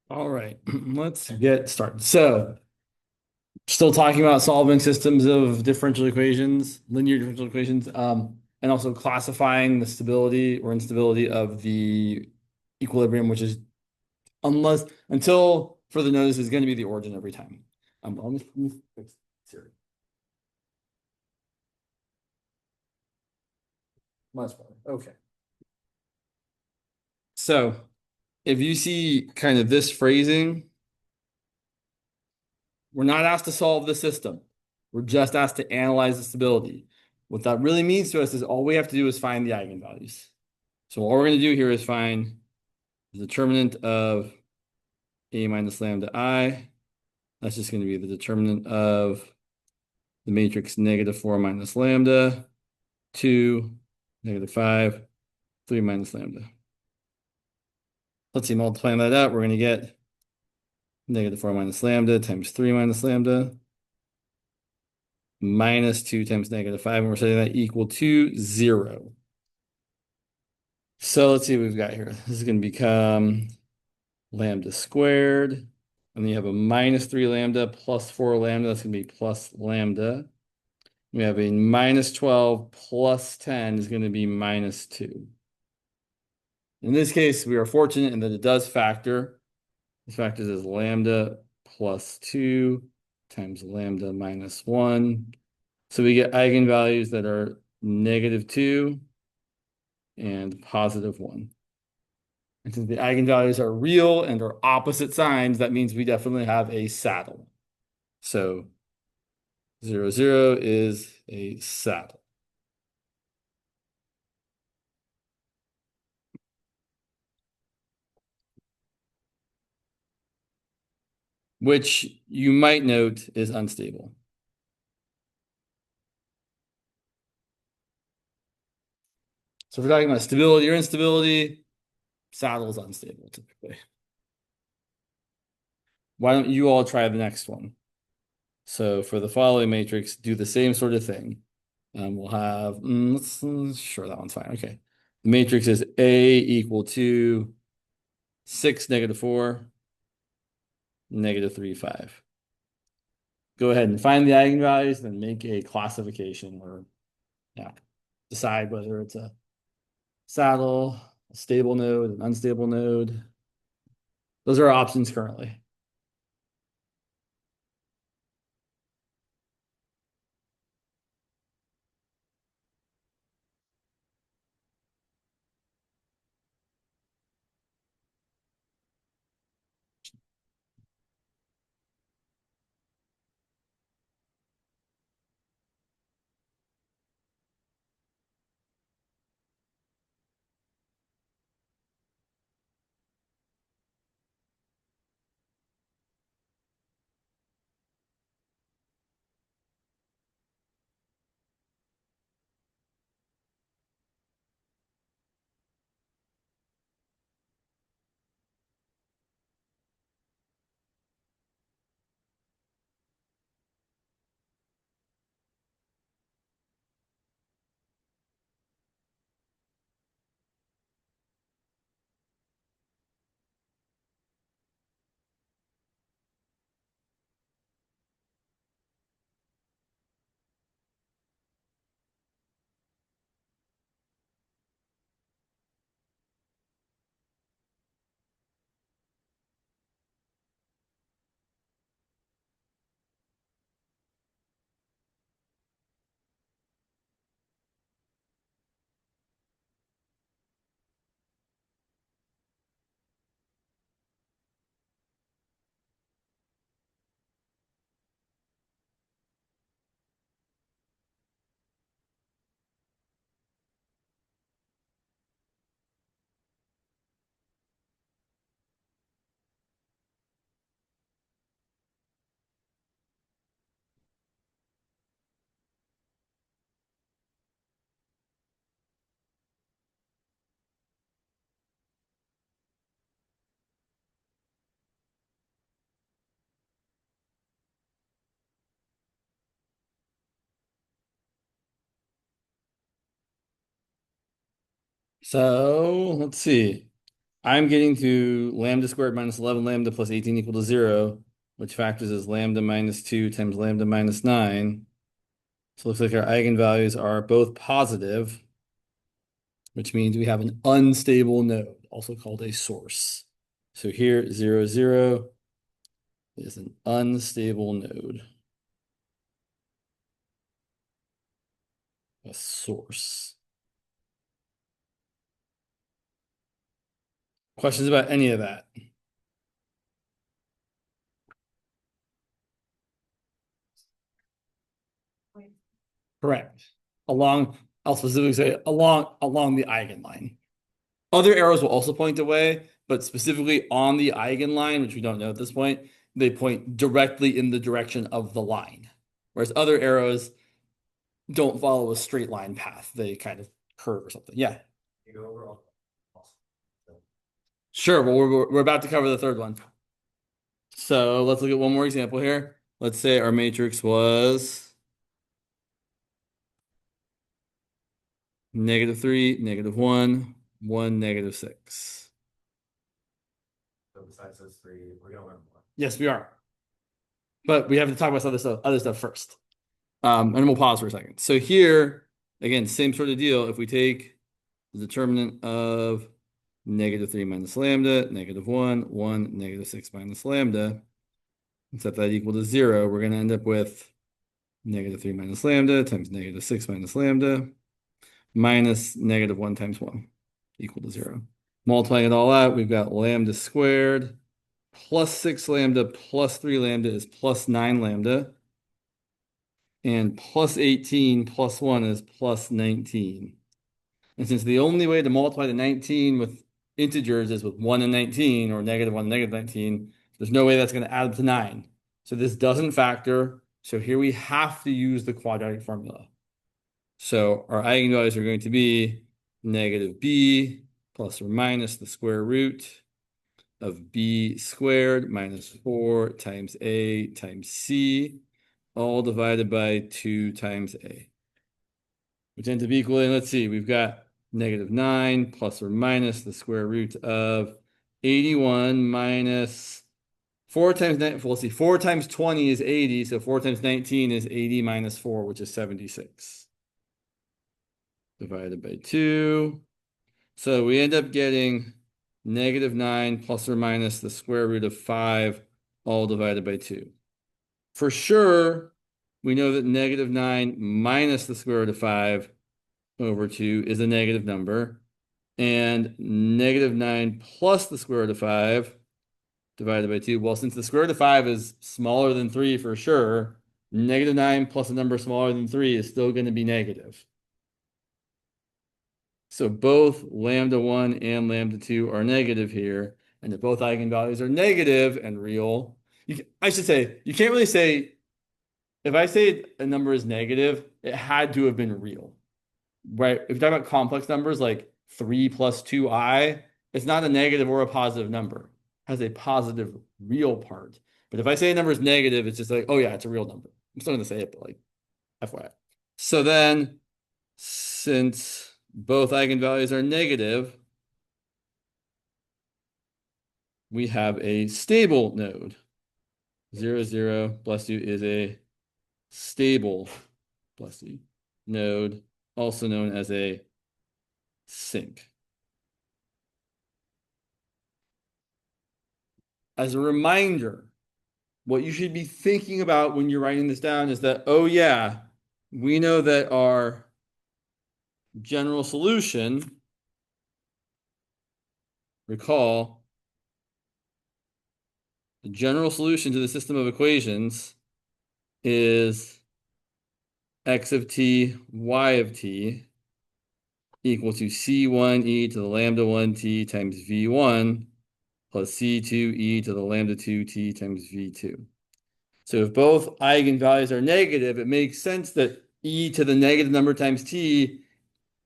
All right, let's get started. So, still talking about solving systems of differential equations, linear differential equations, and also classifying the stability or instability of the equilibrium, which is until further notice is going to be the origin every time. Let me fix Siri. Much better. Okay. So, if you see kind of this phrasing, we're not asked to solve the system. We're just asked to analyze the stability. What that really means to us is all we have to do is find the eigenvalues. So what we're going to do here is find the determinant of A minus lambda I. That's just going to be the determinant of the matrix -4 minus lambda, 2, -5, 3 minus lambda. Let's see, multiplying that out, we're going to get -4 minus lambda times 3 minus lambda minus 2 times -5, and we're setting that equal to 0. So let's see what we've got here. This is going to become lambda squared. And then you have a -3 lambda plus 4 lambda. That's going to be plus lambda. We have a -12 plus 10 is going to be -2. In this case, we are fortunate in that it does factor. It factors as lambda plus 2 times lambda minus 1. So we get eigenvalues that are -2 and +1. And since the eigenvalues are real and are opposite signs, that means we definitely have a saddle. So 0, 0 is a saddle. Which you might note is unstable. So if we're talking about stability or instability, saddle is unstable typically. Why don't you all try the next one? So for the following matrix, do the same sort of thing. We'll have, sure, that one's fine. Okay. The matrix is A equal to 6, -4, -3, 5. Go ahead and find the eigenvalues, then make a classification or yeah, decide whether it's a saddle, a stable node, an unstable node. Those are our options currently. So let's see. I'm getting to lambda squared minus 11 lambda plus 18 equal to 0, which factors as lambda minus 2 times lambda minus 9. So it looks like our eigenvalues are both positive, which means we have an unstable node, also called a source. So here, 0, 0 is an unstable node, a source. Questions about any of that? Correct. I'll specifically say along the eigenline. Other arrows will also point away, but specifically on the eigenline, which we don't know at this point, they point directly in the direction of the line. Whereas other arrows don't follow a straight line path. They kind of curve or something. Yeah. Sure. Well, we're about to cover the third one. So let's look at one more example here. Let's say our matrix was -3, -1, 1, -6. So besides those three, we're gonna learn more. Yes, we are. But we have to talk about other stuff first. And we'll pause for a second. So here, again, same sort of deal. If we take the determinant of -3 minus lambda, -1, 1, -6 minus lambda, and set that equal to 0, we're going to end up with -3 minus lambda times -6 minus lambda minus -1 times 1 equal to 0. Multiplying it all out, we've got lambda squared plus 6 lambda plus 3 lambda is plus 9 lambda. And plus 18 plus 1 is plus 19. And since the only way to multiply the 19 with integers is with 1 and 19, or -1 and -19, there's no way that's going to add up to 9. So this doesn't factor. So here we have to use the quadratic formula. So our eigenvalues are going to be -b plus or minus the square root of b squared minus 4 times a times c, all divided by 2 times a, which ends up equaling, let's see, we've got -9 plus or minus the square root of 81 minus 4 times 9, well, let's see, 4 times 20 is 80, so 4 times 19 is 80 minus 4, which is 76. Divided by 2. So we end up getting -9 plus or minus the square root of 5, all divided by 2. For sure, we know that -9 minus the square root of 5 over 2 is a negative number. And -9 plus the square root of 5 divided by 2. Well, since the square root of 5 is smaller than 3 for sure, -9 plus a number smaller than 3 is still going to be negative. So both lambda 1 and lambda 2 are negative here. And if both eigenvalues are negative and real, I should say, you can't really say, if I say a number is negative, it had to have been real, right? If you're talking about complex numbers like 3 plus 2i, it's not a negative or a positive number. It has a positive real part. But if I say a number is negative, it's just like, oh yeah, it's a real number. I'm still going to say it, but like, FYI. So then, since both eigenvalues are negative, we have a stable node. 0, 0, bless you, is a stable, bless you, node, also known as a sink. As a reminder, what you should be thinking about when you're writing this down is that, oh yeah, we know that our general solution, recall, the general solution to the system of equations is x of t, y of t equal to c1e to the lambda 1t times v1 plus c2e to the lambda 2t times v2. So if both eigenvalues are negative, it makes sense that e to the negative number times t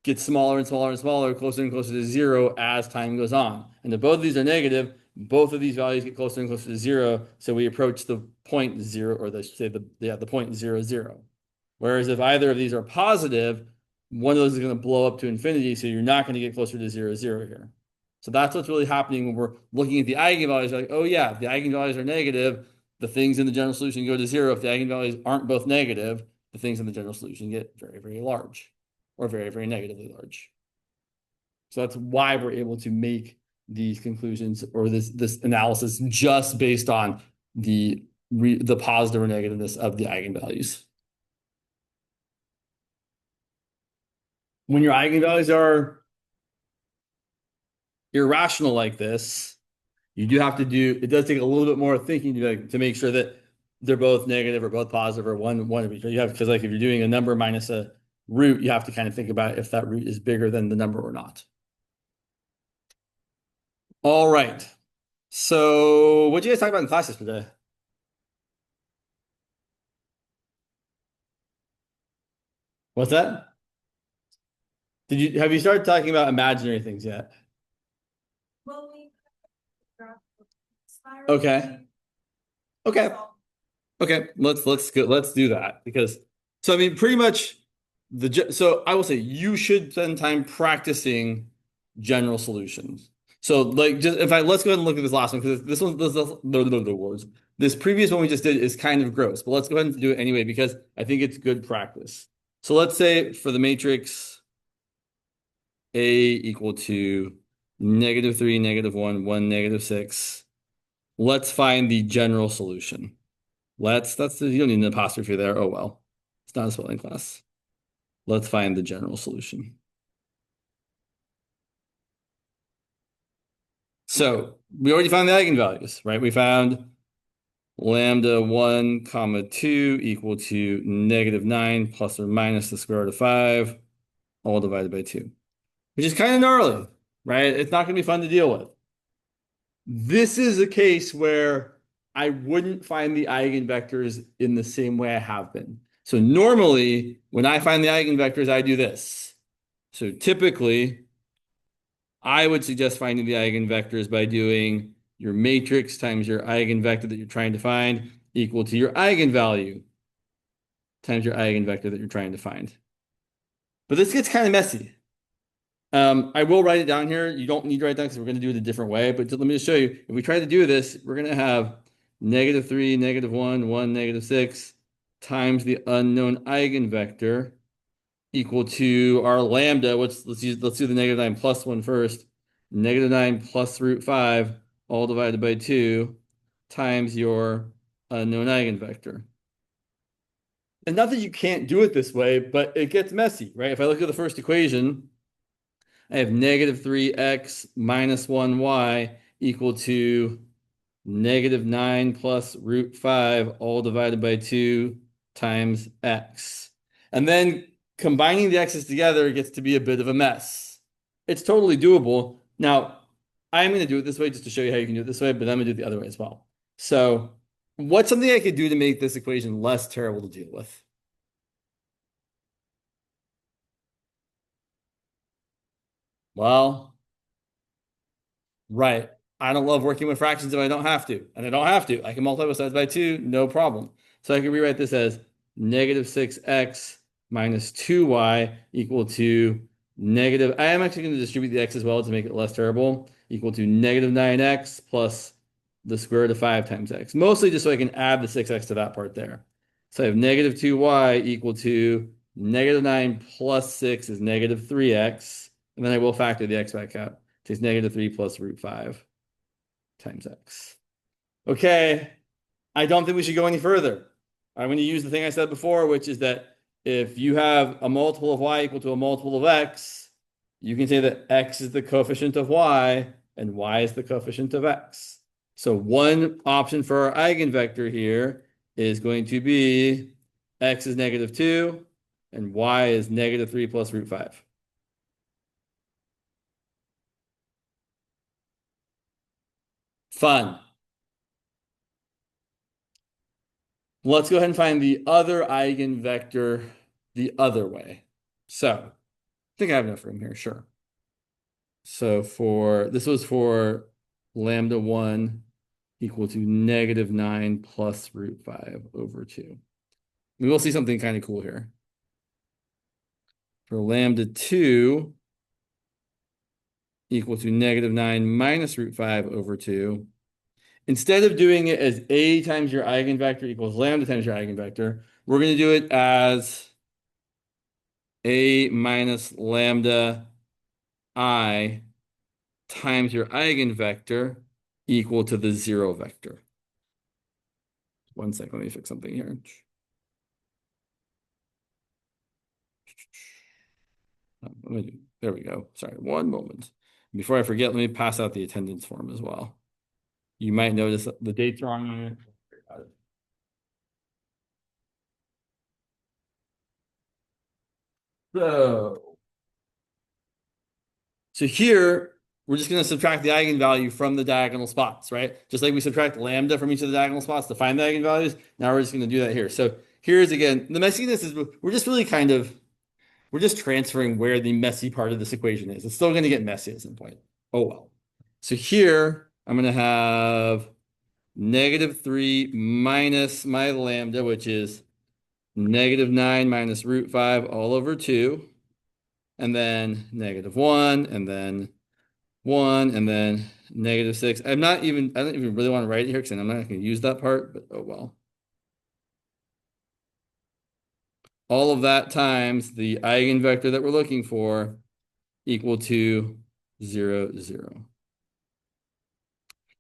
gets smaller and smaller and smaller, closer and closer to 0 as time goes on. And if both of these are negative, both of these values get closer and closer to 0, so we approach the point 0, or let's say the point 0, 0. Whereas if either of these are positive, one of those is going to blow up to infinity, so you're not going to get closer to 0, 0 here. So that's what's really happening when we're looking at the eigenvalues. Like, oh yeah, if the eigenvalues are negative, the things in the general solution go to zero. If the eigenvalues aren't both negative, the things in the general solution get very, very large or very, very negatively large. So that's why we're able to make these conclusions or this analysis just based on the positive or negativeness of the eigenvalues. When your eigenvalues are irrational like this, you do have to do, it does take a little bit more thinking to make sure that they're both negative or both positive or one of each. You have, because like if you're doing a number minus a root, you have to kind of think about if that root is bigger than the number or not. All right. So what did you guys talk about in classes today? What's that? Have you started talking about imaginary things yet? Well, we spiral. Okay. Okay. Okay. Let's do that because so I mean pretty much so I will say you should spend time practicing general solutions. So like just in fact let's go ahead and look at this last one because the words. This previous one we just did is kind of gross, but let's go ahead and do it anyway because I think it's good practice. So let's say for the matrix A equal to -3, -1, 1, -6. Let's find the general solution. You don't need an apostrophe there. Oh well. It's not a spelling class. Let's find the general solution. So we already found the eigenvalues, right? We found lambda 1 comma 2 equal to -9 plus or minus the square root of 5 all divided by 2, which is kind of gnarly, right? It's not going to be fun to deal with. This is a case where I wouldn't find the eigenvectors in the same way I have been. So normally, when I find the eigenvectors, I do this. So typically, I would suggest finding the eigenvectors by doing your matrix times your eigenvector that you're trying to find equal to your eigenvalue times your eigenvector that you're trying to find. But this gets kind of messy. I will write it down here. You don't need to write it down because we're going to do it a different way. But let me just show you. If we try to do this, we're going to have -3, -1, 1, -6 times the unknown eigenvector equal to our lambda. Let's do the -9 plus 1 first. -9 plus root 5 all divided by 2 times your unknown eigenvector. And not that you can't do it this way, but it gets messy, right? If I look at the first equation, I have -3x minus 1y equal to -9 plus root 5 all divided by 2 times x. And then combining the x's together gets to be a bit of a mess. It's totally doable. Now, I'm going to do it this way just to show you how you can do it this way, but I'm going to do it the other way as well. So what's something I could do to make this equation less terrible to deal with? Well, right. I don't love working with fractions if I don't have to. And I don't have to. I can multiply both sides by 2, no problem. So I can rewrite this as -6x minus 2y equal to negative. I am actually going to distribute the x as well to make it less terrible, equal to -9x plus the square root of 5 times x. Mostly just so I can add the 6x to that part there. So I have -2y equal to -9 plus 6 is -3x. And then I will factor the x back out. It takes -3 plus root 5 times x. Okay, I don't think we should go any further. I'm going to use the thing I said before, which is that if you have a multiple of y equal to a multiple of x, you can say that x is the coefficient of y and y is the coefficient of x. So one option for our eigenvector here is going to be x is -2 and y is -3 plus root 5. Fun. Let's go ahead and find the other eigenvector the other way. So I think I have enough room here, sure. So this was for lambda 1 equal to -9 plus root 5 over 2. We will see something kind of cool here. For lambda 2 equal to negative 9 minus root 5 over 2. Instead of doing it as A times your eigenvector equals lambda times your eigenvector, we're going to do it as A minus lambda I times your eigenvector equal to the 0 vector. 1 second, let me fix something here. There we go. Sorry, 1 moment. Before I forget, let me pass out the attendance form as well. You might notice the date's wrong on it. So here, we're just going to subtract the eigenvalue from the diagonal spots, right? Just like we subtract lambda from each of the diagonal spots to find the eigenvalues. Now we're just going to do that here. So here's again, the messiness is we're just really we're just transferring where the messy part of this equation is. It's still going to get messy at some point. Oh well. So here, I'm going to have negative 3 minus my lambda, which is negative 9 minus root 5 all over 2. And then negative 1, and then 1, and then negative 6. I don't even really want to write it here because I'm not going to use that part, but oh well. All of that times the eigenvector that we're looking for equal to 0, 0.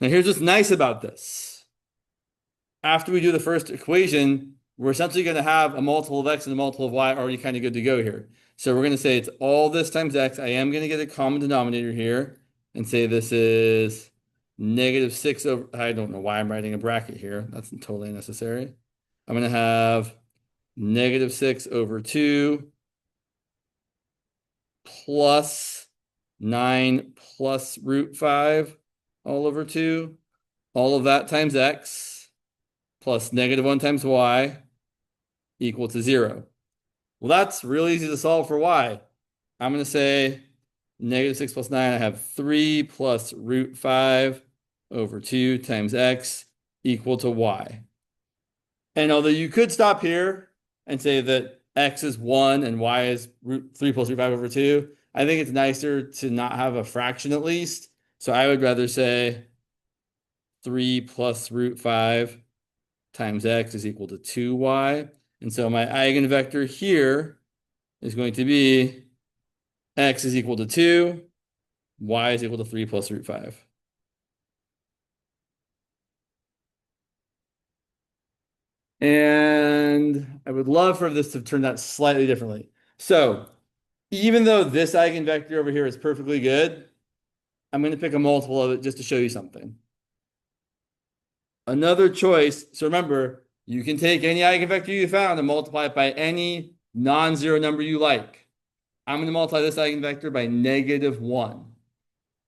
Now here's what's nice about this. After we do the first equation, we're essentially going to have a multiple of x and a multiple of y already kind of good to go here. So we're going to say it's all this times x. I am going to get a common denominator here and say this is negative 6 over, I don't know why I'm writing a bracket here. That's totally unnecessary. I'm going to have negative 6 over 2 plus 9 plus root 5 all over 2. All of that times x plus negative 1 times y equal to 0. Well, that's really easy to solve for y. I'm going to say negative 6 plus 9, I have 3 plus root 5 over 2 times x equal to y. And although you could stop here and say that x is 1 and y is 3 plus root 5 over 2, I think it's nicer to not have a fraction at least. So I would rather say 3 plus root 5 times x is equal to 2y. And so my eigenvector here is going to be x is equal to 2, y is equal to 3 plus root 5. And I would love for this to turn out slightly differently. So even though this eigenvector over here is perfectly good, I'm going to pick a multiple of it just to show you something. Another choice, so remember, you can take any eigenvector you found and multiply it by any non-zero number you like. I'm going to multiply this eigenvector by negative 1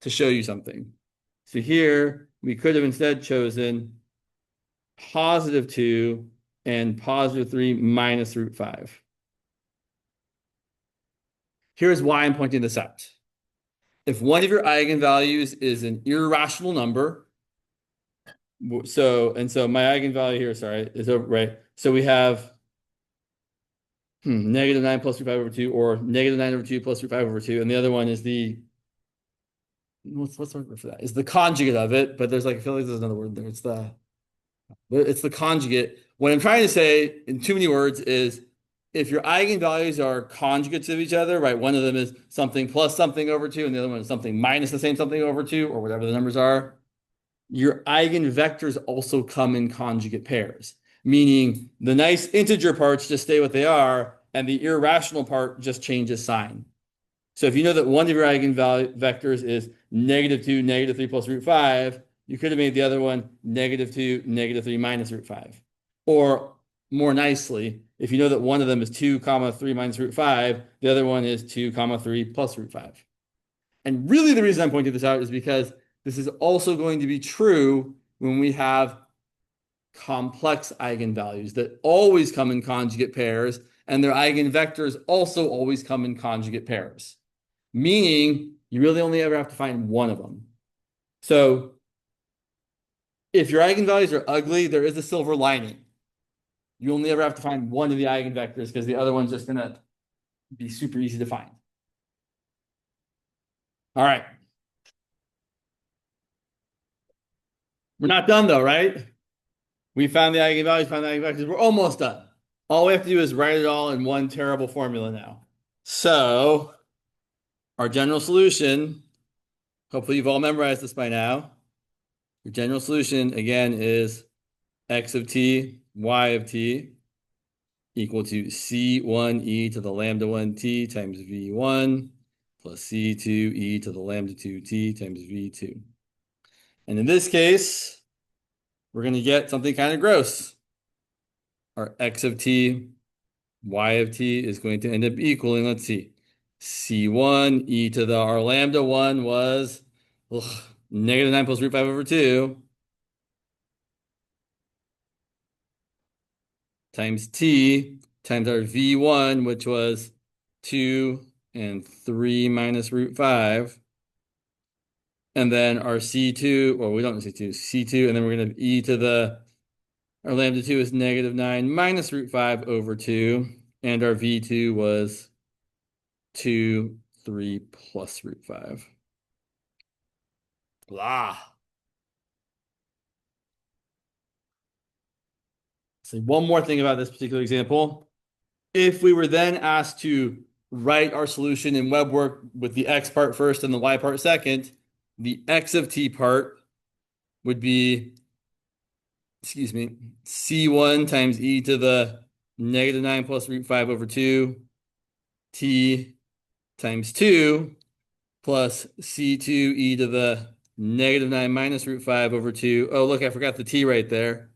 to show you something. So here, we could have instead chosen positive 2 and positive 3 minus root 5. Here's why I'm pointing this out. If one of your eigenvalues is an irrational number, so my eigenvalue here, sorry, is over, right? So we have negative 9 plus root 5 over 2, or negative 9 over 2 plus root 5 over 2, and the other one is the, what's the word for that? Is the conjugate of it, but there's like, I feel like there's another word there. It's the conjugate. What I'm trying to say in too many words is if your eigenvalues are conjugates of each other, right? One of them is something plus something over 2, and the other one is something minus the same something over 2, or whatever the numbers are. Your eigenvectors also come in conjugate pairs, meaning the nice integer parts just stay what they are, and the irrational part just changes sign. So if you know that one of your eigenvectors is negative 2, negative 3 plus root 5, you could have made the other one negative 2, negative 3 minus root 5. Or more nicely, if you know that one of them is 2 comma 3 minus root 5, the other one is 2 comma 3 plus root 5. And really the reason I'm pointing this out is because this is also going to be true when we have complex eigenvalues that always come in conjugate pairs, and their eigenvectors also always come in conjugate pairs, meaning you really only ever have to find one of them. So if your eigenvalues are ugly, there is a silver lining. You only ever have to find one of the eigenvectors because the other one's just going to be super easy to find. All right. We're not done though, right? We found the eigenvalues, found the eigenvalues. We're almost done. All we have to do is write it all in one terrible formula now. So our general solution, hopefully you've all memorized this by now. Your general solution, again, is x of t, y of t equal to c1e to the lambda 1t times v1 plus c2e to the lambda 2t times v2. And in this case, we're going to get something kind of gross. Our x of t, y of t is going to end up equaling, let's see, c1 e to the, our lambda 1 was negative 9 plus root 5 over 2 times t times our v1, which was 2 and 3 minus root 5. And then our c2, or we don't have c2, and then we're going to have e to the, our lambda 2 is negative 9 minus root 5 over 2. And our v2 was 2, 3 plus root 5. Blah. Say one more thing about this particular example. If we were then asked to write our solution in web work with the x part first and the y part second, the x of t part would be, excuse me, c1 times e to the negative 9 plus root 5 over 2 t times 2 plus c2 e to the negative 9 minus root 5 over 2. Oh, look, I forgot the t right there.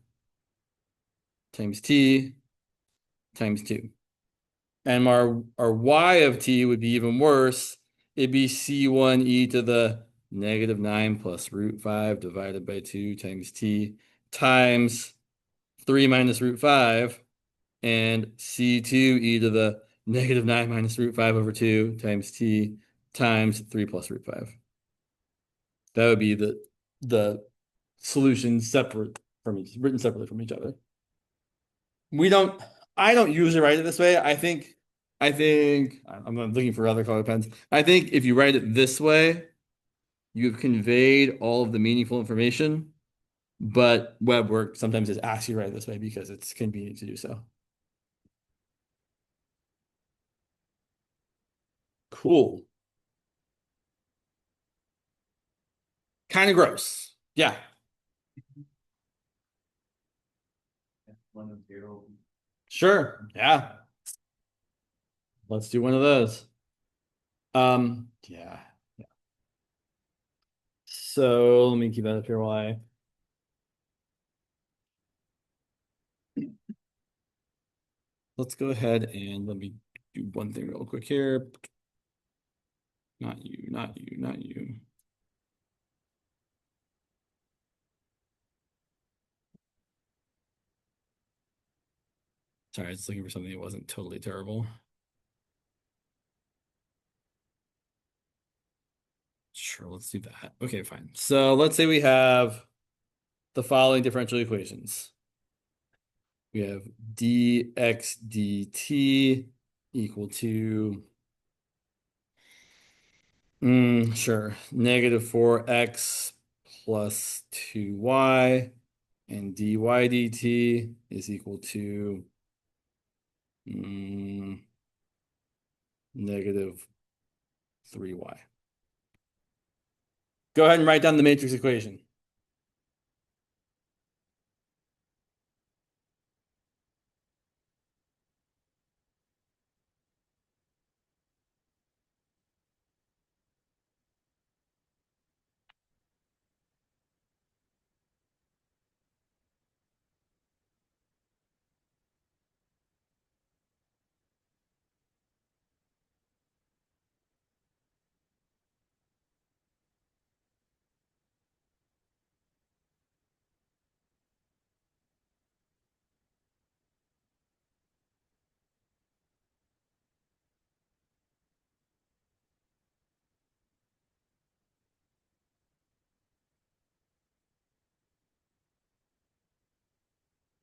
Times t times 2. And our y of t would be even worse. It'd be c1 e to the negative 9 plus root 5 divided by 2 times t times 3 minus root 5 and c2 e to the negative 9 minus root 5 over 2 times t times 3 plus root 5. That would be the solution separate from each, written separately from each other. We don't, I don't usually write it this way. I'm looking for other color pens. I think if you write it this way, you've conveyed all of the meaningful information, but web work sometimes just asks you to write it this way because it's convenient to do so. Cool. Kind of gross. Yeah, One of zero. sure. Yeah. Let's do one of those. Yeah. So let me keep that up here while I let's go ahead and let me do one thing real quick here. Not you, not you, not you. Sorry, I was looking for something that wasn't totally terrible. Sure, let's do that. Okay, fine. So let's say we have the following differential equations. We have dx dt equal to, sure, negative 4x plus 2y, and dy dt is equal to negative 3y. Go ahead and write down the matrix equation.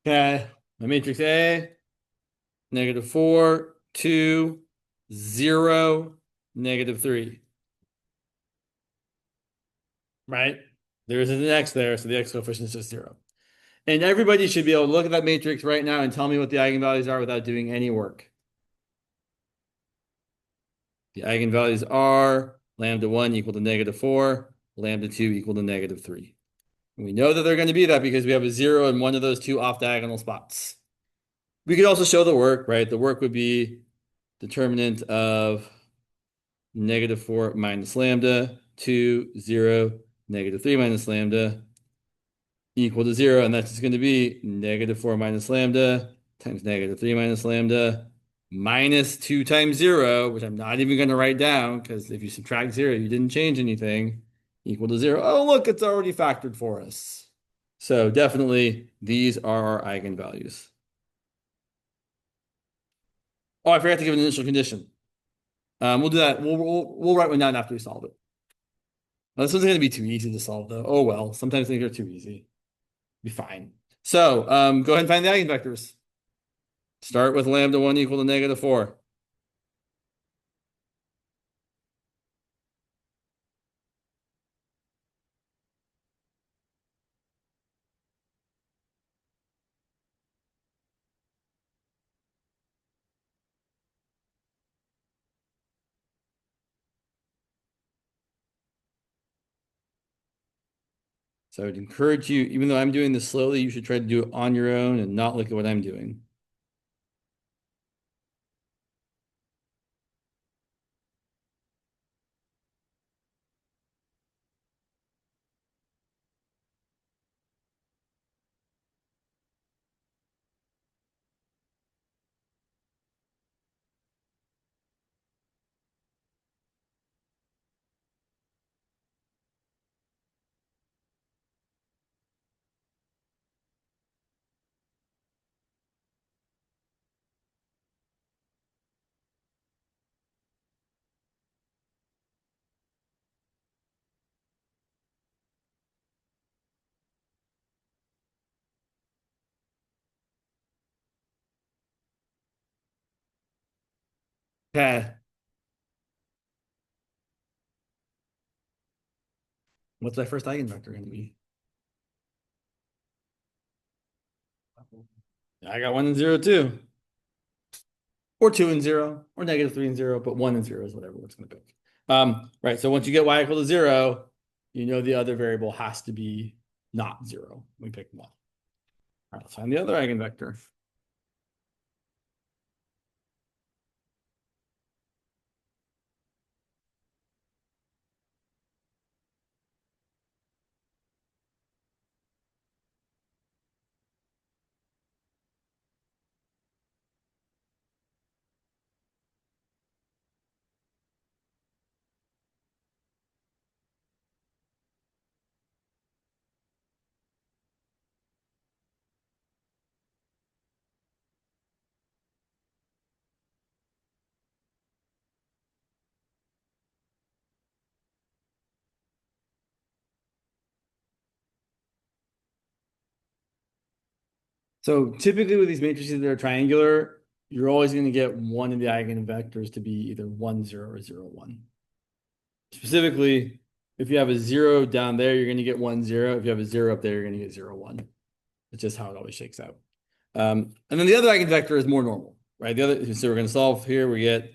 Okay, my matrix A, negative 4, 2, 0, negative 3. Right? There isn't an x there, so the x coefficient is just 0. And everybody should be able to look at that matrix right now and tell me what the eigenvalues are without doing any work. The eigenvalues are lambda 1 equal to -4, lambda 2 equal to -3. And we know that they're going to be that because we have a 0 in one of those two off-diagonal spots. We could also show the work, right? The work would be determinant of -4 minus lambda, 2, 0, -3 minus lambda equal to 0. And that's just going to be -4 minus lambda times -3 minus lambda minus 2 times 0, which I'm not even going to write down because if you subtract 0, you didn't change anything, equal to 0. Oh, look, it's already factored for us. So definitely these are our eigenvalues. Oh, I forgot to give an initial condition. We'll do that. We'll write one down after we solve it. This one's going to be too easy to solve, though. Oh, well. Sometimes things are too easy. Be fine. So go ahead and find the eigenvectors. Start with lambda 1 equal to -4. So I would encourage you, even though I'm doing this slowly, you should try to do it on your own and not look at what I'm doing. Okay. What's my first eigenvector going to be? I got 1 and 0 too. Or 2 and 0, or -3 and 0, but 1 and 0 is whatever it's going to pick. Right, so once you get y equal to 0, you know the other variable has to be not 0. We pick 1. All right, let's find the other eigenvector. So typically with these matrices that are triangular, you're always going to get one of the eigenvectors to be either 1, 0, or 0, 1. Specifically, if you have a 0 down there, you're going to get 1, 0. If you have a 0 up there, you're going to get 0, 1. It's just how it always shakes out. And then the other eigenvector is more normal, right? So we're going to solve here. We get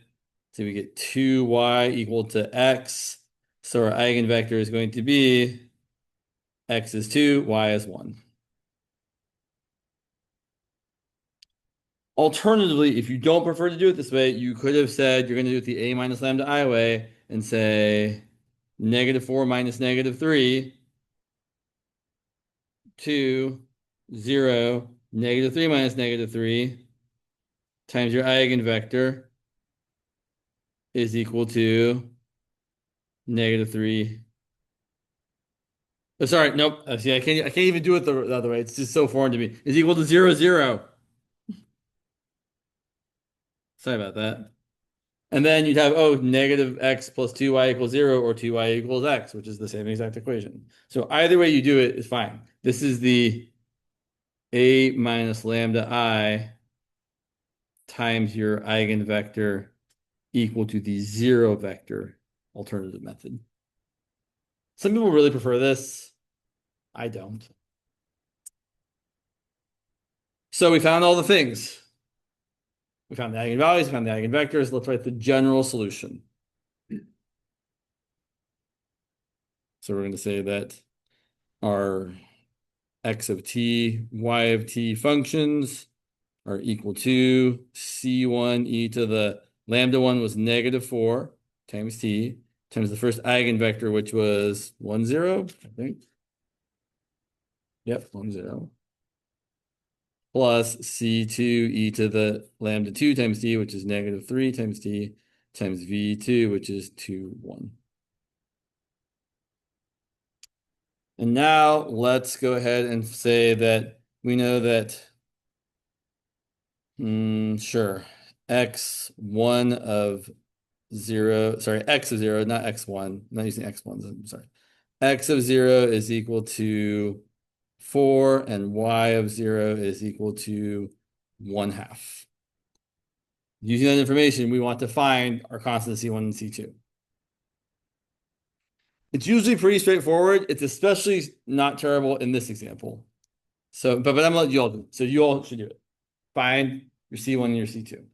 2y equal to x. So our eigenvector is going to be x is 2, y is 1. Alternatively, if you don't prefer to do it this way, you could have said you're going to do it the a minus lambda I way and say -4 minus -3, 2, 0, -3 minus -3 times your eigenvector is equal to -3. Oh, sorry, nope. See, I can't even do it the other way. It's just so foreign to me. Is equal to 0, 0. Sorry about that. And then you'd have, oh, -x plus 2y equals 0 or 2y equals x, which is the same exact equation. So either way you do it is fine. This is the a minus lambda I times your eigenvector equal to the 0 vector alternative method. Some people really prefer this. I don't. So we found all the things. We found the eigenvalues, we found the eigenvectors. Let's write the general solution. So we're going to say that our x of t, y of t functions are equal to c1 e to the lambda 1 was -4 times t times the first eigenvector, which was 1, 0, I think. Yep, 1, 0. Plus c2 e to the lambda 2 times t, which is -3 times t times v2, which is 2, 1. And now let's go ahead and say that we know that, sure, x1 of 0, sorry, x of 0, not x1, I'm not using x1s, I'm sorry. X of 0 is equal to 4, and y of 0 is equal to 1/2. Using that information, we want to find our constants C1 and C2. It's usually pretty straightforward. It's especially not terrible in this example. So, but I'm gonna let you all do it. So you all should do it. Find your C1 and your C2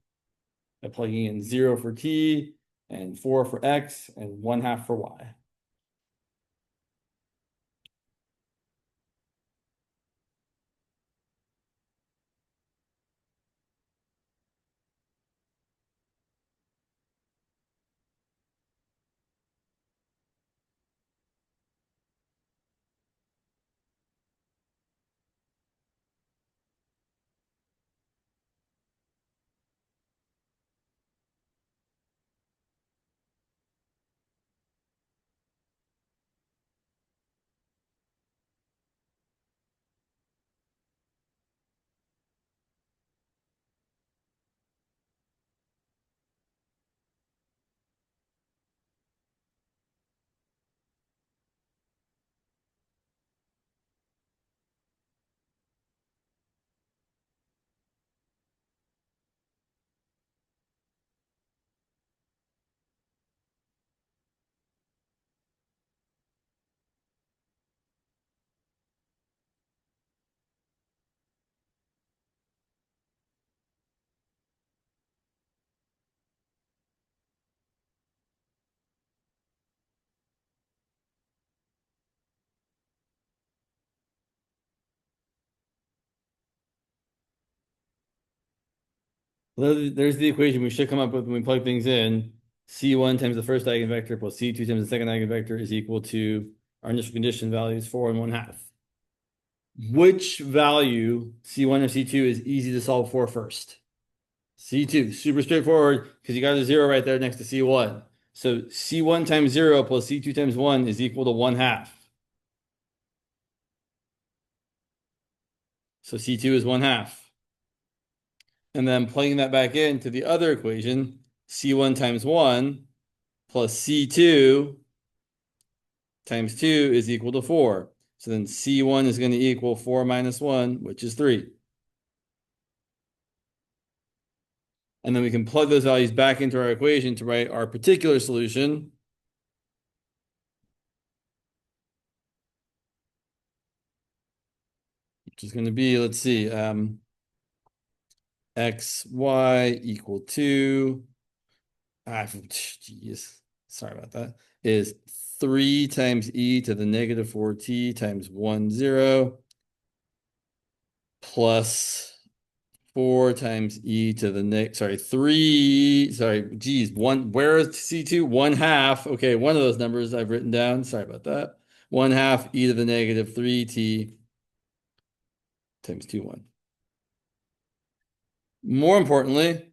by plugging in 0 for t and 4 for x and 1/2 for y. There's the equation we should come up with when we plug things in. C1 times the first eigenvector plus C2 times the second eigenvector is equal to our initial condition values 4 and 1/2. Which value, C1 or C2, is easy to solve for first? C2, super straightforward because you got a 0 right there next to C1. So C1 times 0 plus C2 times 1 is equal to 1/2. So C2 is 1/2. And then plugging that back into the other equation, C1 times 1 plus C2 times 2 is equal to 4. So then C1 is going to equal 4 minus 1, which is 3. And then we can plug those values back into our equation to write our particular solution. Which is going to be, let's see, xy equal to, geez, sorry about that, is 3 times e to the -4t times 1, 0 plus 4 times e to the where is C2? 1/2. Okay, one of those numbers I've written down. Sorry about that. 1/2 e to the -3t times 2, 1. More importantly,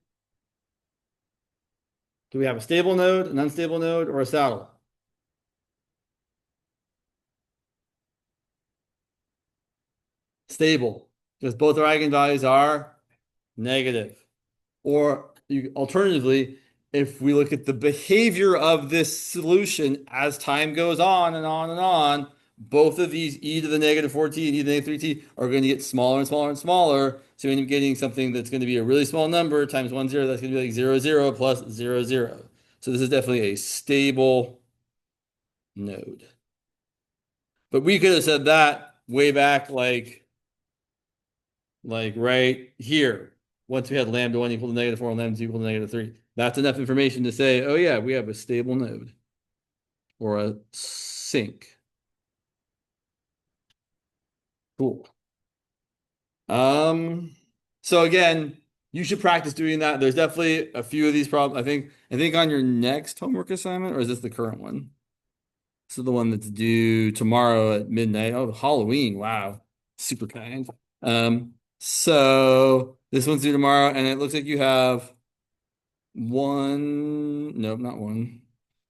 do we have a stable node, an unstable node, or a saddle? Stable, because both our eigenvalues are negative. Or alternatively, if we look at the behavior of this solution as time goes on and on and on, both of these e to the -4t and e to the -3t are going to get smaller and smaller and smaller. So we end up getting something that's going to be a really small number times 1, 0. That's going to be like 0, 0 plus 0, 0. So this is definitely a stable node. But we could have said that way back like right here. Once we had lambda 1 equal to -4 and lambda 2 equal to -3. That's enough information to say, oh yeah, we have a stable node or a sink. Cool. So again, you should practice doing that. There's definitely a few of these problems. I think on your next homework assignment, or is this the current one? This is the one that's due tomorrow at midnight. Oh, Halloween. Wow. Super kind. So this one's due tomorrow, and it looks like you have one. Nope, not one.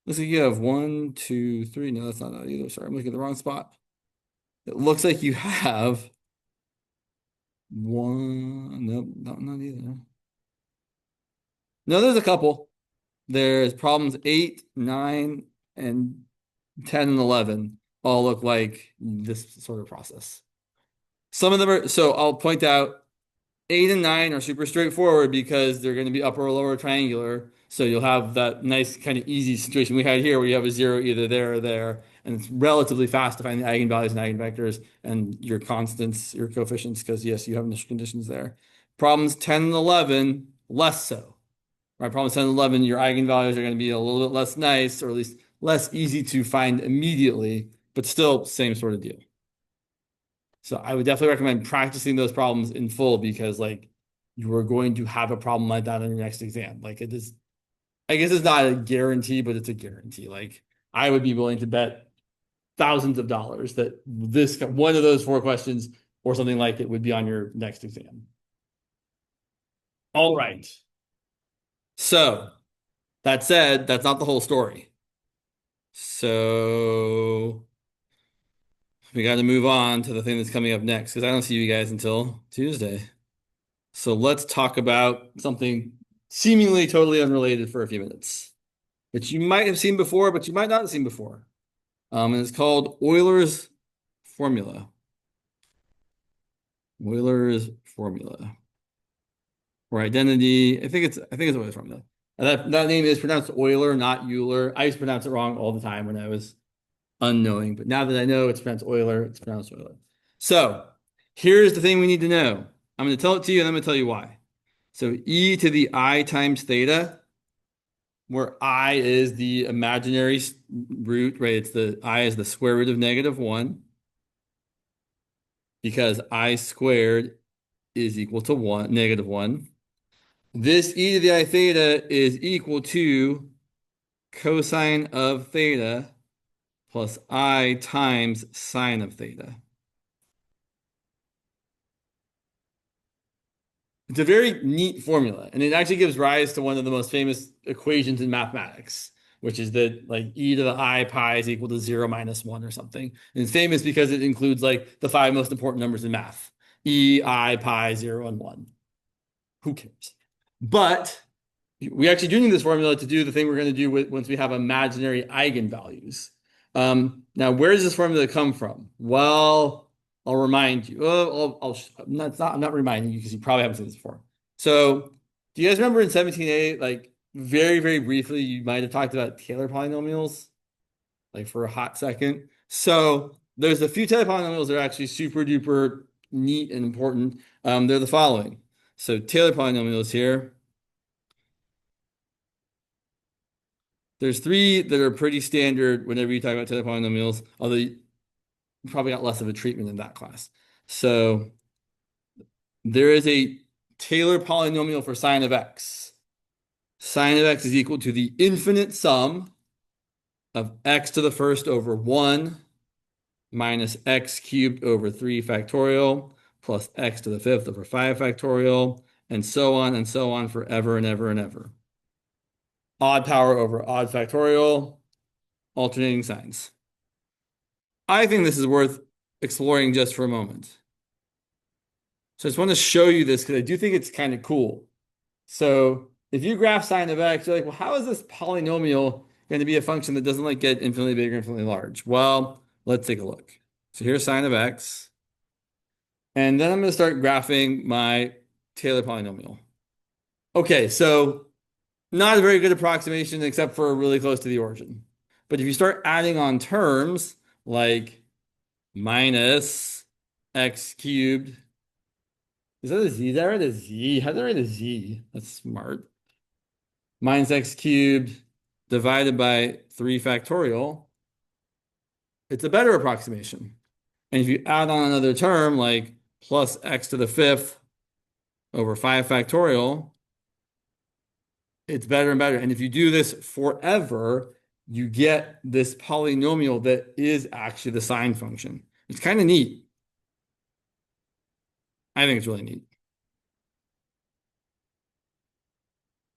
Looks like you have one, two, three. No, that's not that either. Sorry, I'm looking at the wrong spot. It looks like you have one. Nope, not either. No, there's a couple. There's problems 8, 9, and 10 and 11 all look like this sort of process. Some of them are, so I'll point out 8 and 9 are super straightforward because they're going to be upper or lower triangular. So you'll have that nice kind of easy situation we had here where you have a 0 either there or there. And it's relatively fast to find the eigenvalues and eigenvectors and your constants, your coefficients, because yes, you have initial conditions there. Problems 10 and 11, less so. Right, problem 10 and 11, your eigenvalues are going to be a little bit less nice, or at least less easy to find immediately, but still same sort of deal. So I would definitely recommend practicing those problems in full because like you are going to have a problem like that on your next exam. Like it is, I guess it's not a guarantee, but it's a guarantee. Like I would be willing to bet thousands of dollars that this one of those 4 questions or something like it would be on your next exam. All right. So that said, that's not the whole story. So we got to move on to the thing that's coming up next because I don't see you guys until Tuesday. So let's talk about something seemingly totally unrelated for a few minutes, which you might have seen before, but you might not have seen before. And it's called Euler's formula. Euler's formula or identity. I think it's Euler's formula. And that name is pronounced Euler, not Euler. I used to pronounce it wrong all the time when I was unknowing, but now that I know it's pronounced Euler, it's pronounced Euler. So here's the thing we need to know. I'm going to tell it to you and I'm going to tell you why. So e to the I times theta, where I is the imaginary root, right? It's the I is the square root of -1 because I squared is equal to -1. This e to the I theta is equal to cosine of theta plus I times sine of theta. It's a very neat formula, and it actually gives rise to one of the most famous equations in mathematics, which is that like e to the I pi is equal to 0 minus 1 or something. And it's famous because it includes like the 5 most important numbers in math. E, I, pi, 0, and 1. Who cares? But we actually do need this formula to do the thing we're going to do once we have imaginary eigenvalues. Now, where does this formula come from? Well, I'll remind you. I'm not reminding you because you probably haven't seen this before. So, do you guys remember in 17A, like very, very briefly, you might have talked about Taylor polynomials, like for a hot second. So, there's a few Taylor polynomials that are actually super duper neat and important. They're the following. So, Taylor polynomials here. There's 3 that are pretty standard whenever you talk about Taylor polynomials, although you probably got less of a treatment in that class. So there is a Taylor polynomial for sine of x. Sine of x is equal to the infinite sum of x to the first over 1 minus x cubed over 3 factorial plus x to the fifth over 5 factorial, and so on forever and ever and ever. Odd power over odd factorial, alternating signs. I think this is worth exploring just for a moment. So I just want to show you this because I do think it's kind of cool. So if you graph sine of x, you're like, well, how is this polynomial going to be a function that doesn't like get infinitely big or infinitely large? Well, let's take a look. So here's sine of x. And then I'm going to start graphing my Taylor polynomial. Okay, so not a very good approximation except for really close to the origin. But if you start adding on terms like minus x cubed. Is that a z? Did I write a z? How did I write a z? That's smart. Minus x cubed divided by 3 factorial. It's a better approximation. And if you add on another term like plus x to the fifth over 5 factorial, it's better and better. And if you do this forever, you get this polynomial that is actually the sine function. It's kind of neat. I think it's really neat.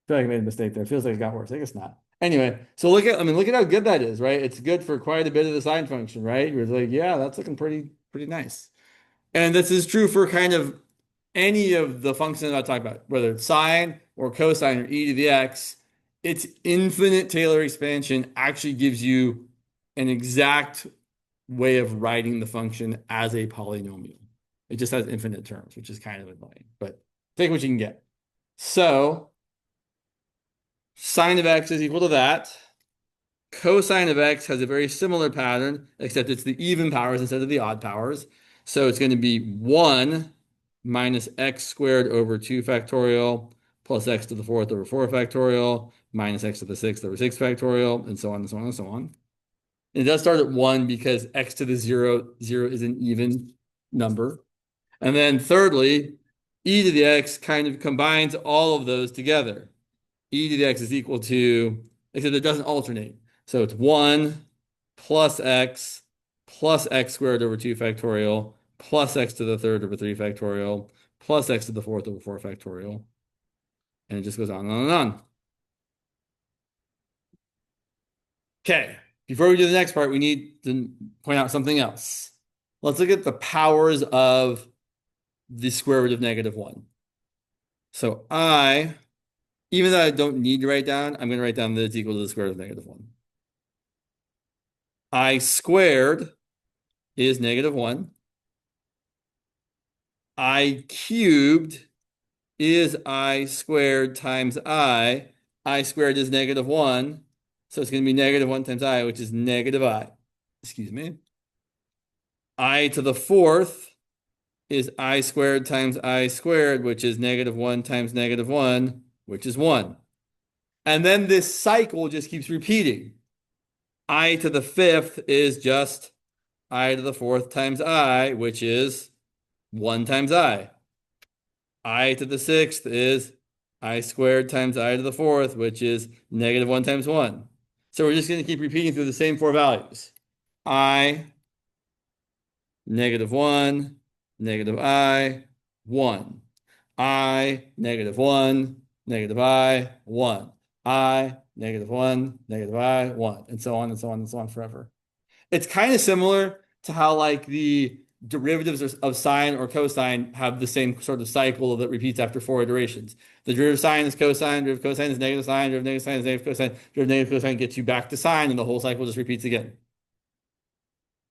I feel like I made a mistake there. It feels like it got worse. I guess not. Anyway, so look at how good that is, right? It's good for quite a bit of the sine function, right? You're like, yeah, that's looking pretty nice. And this is true for kind of any of the functions I talk about, whether it's sine or cosine or e to the x. Its infinite Taylor expansion actually gives you an exact way of writing the function as a polynomial. It just has infinite terms, which is kind of annoying, but take what you can get. So sine of x is equal to that. Cosine of x has a very similar pattern, except it's the even powers instead of the odd powers. So it's going to be 1 minus x squared over 2 factorial plus x to the fourth over 4 factorial minus x to the sixth over 6 factorial, and so on and so on and so on. And it does start at 1 because x to the 0 is an even number. And then thirdly, e to the x kind of combines all of those together. E to the x is equal to, except it doesn't alternate. So it's 1 plus x squared over 2 factorial plus x to the third over 3 factorial plus x to the fourth over 4 factorial. And it just goes on and on and on. Okay, before we do the next part, we need to point out something else. Let's look at the powers of the square root of -1. So even though I don't need to write down, I'm going to write down that it's equal to the square root of -1. I squared is -1. I cubed is I squared times I. I squared is -1. So it's going to be -1 times I, which is -I. Excuse me. I to the fourth is I squared times I squared, which is -1 times -1, which is 1. And then this cycle just keeps repeating. I to the fifth is just I to the fourth times I, which is 1 times I. I to the sixth is I squared times I to the fourth, which is -1 times 1. So we're just going to keep repeating through the same 4 values. I, -1, -I, 1. I, -1, -I, 1. I, -1, -I, 1. And so on and so on and so on forever. It's kind of similar to how like the derivatives of sine or cosine have the same sort of cycle that repeats after 4 iterations. The derivative of sine is cosine, derivative of cosine is negative sine, derivative of negative sine is negative cosine, derivative of negative cosine gets you back to sine, and the whole cycle just repeats again.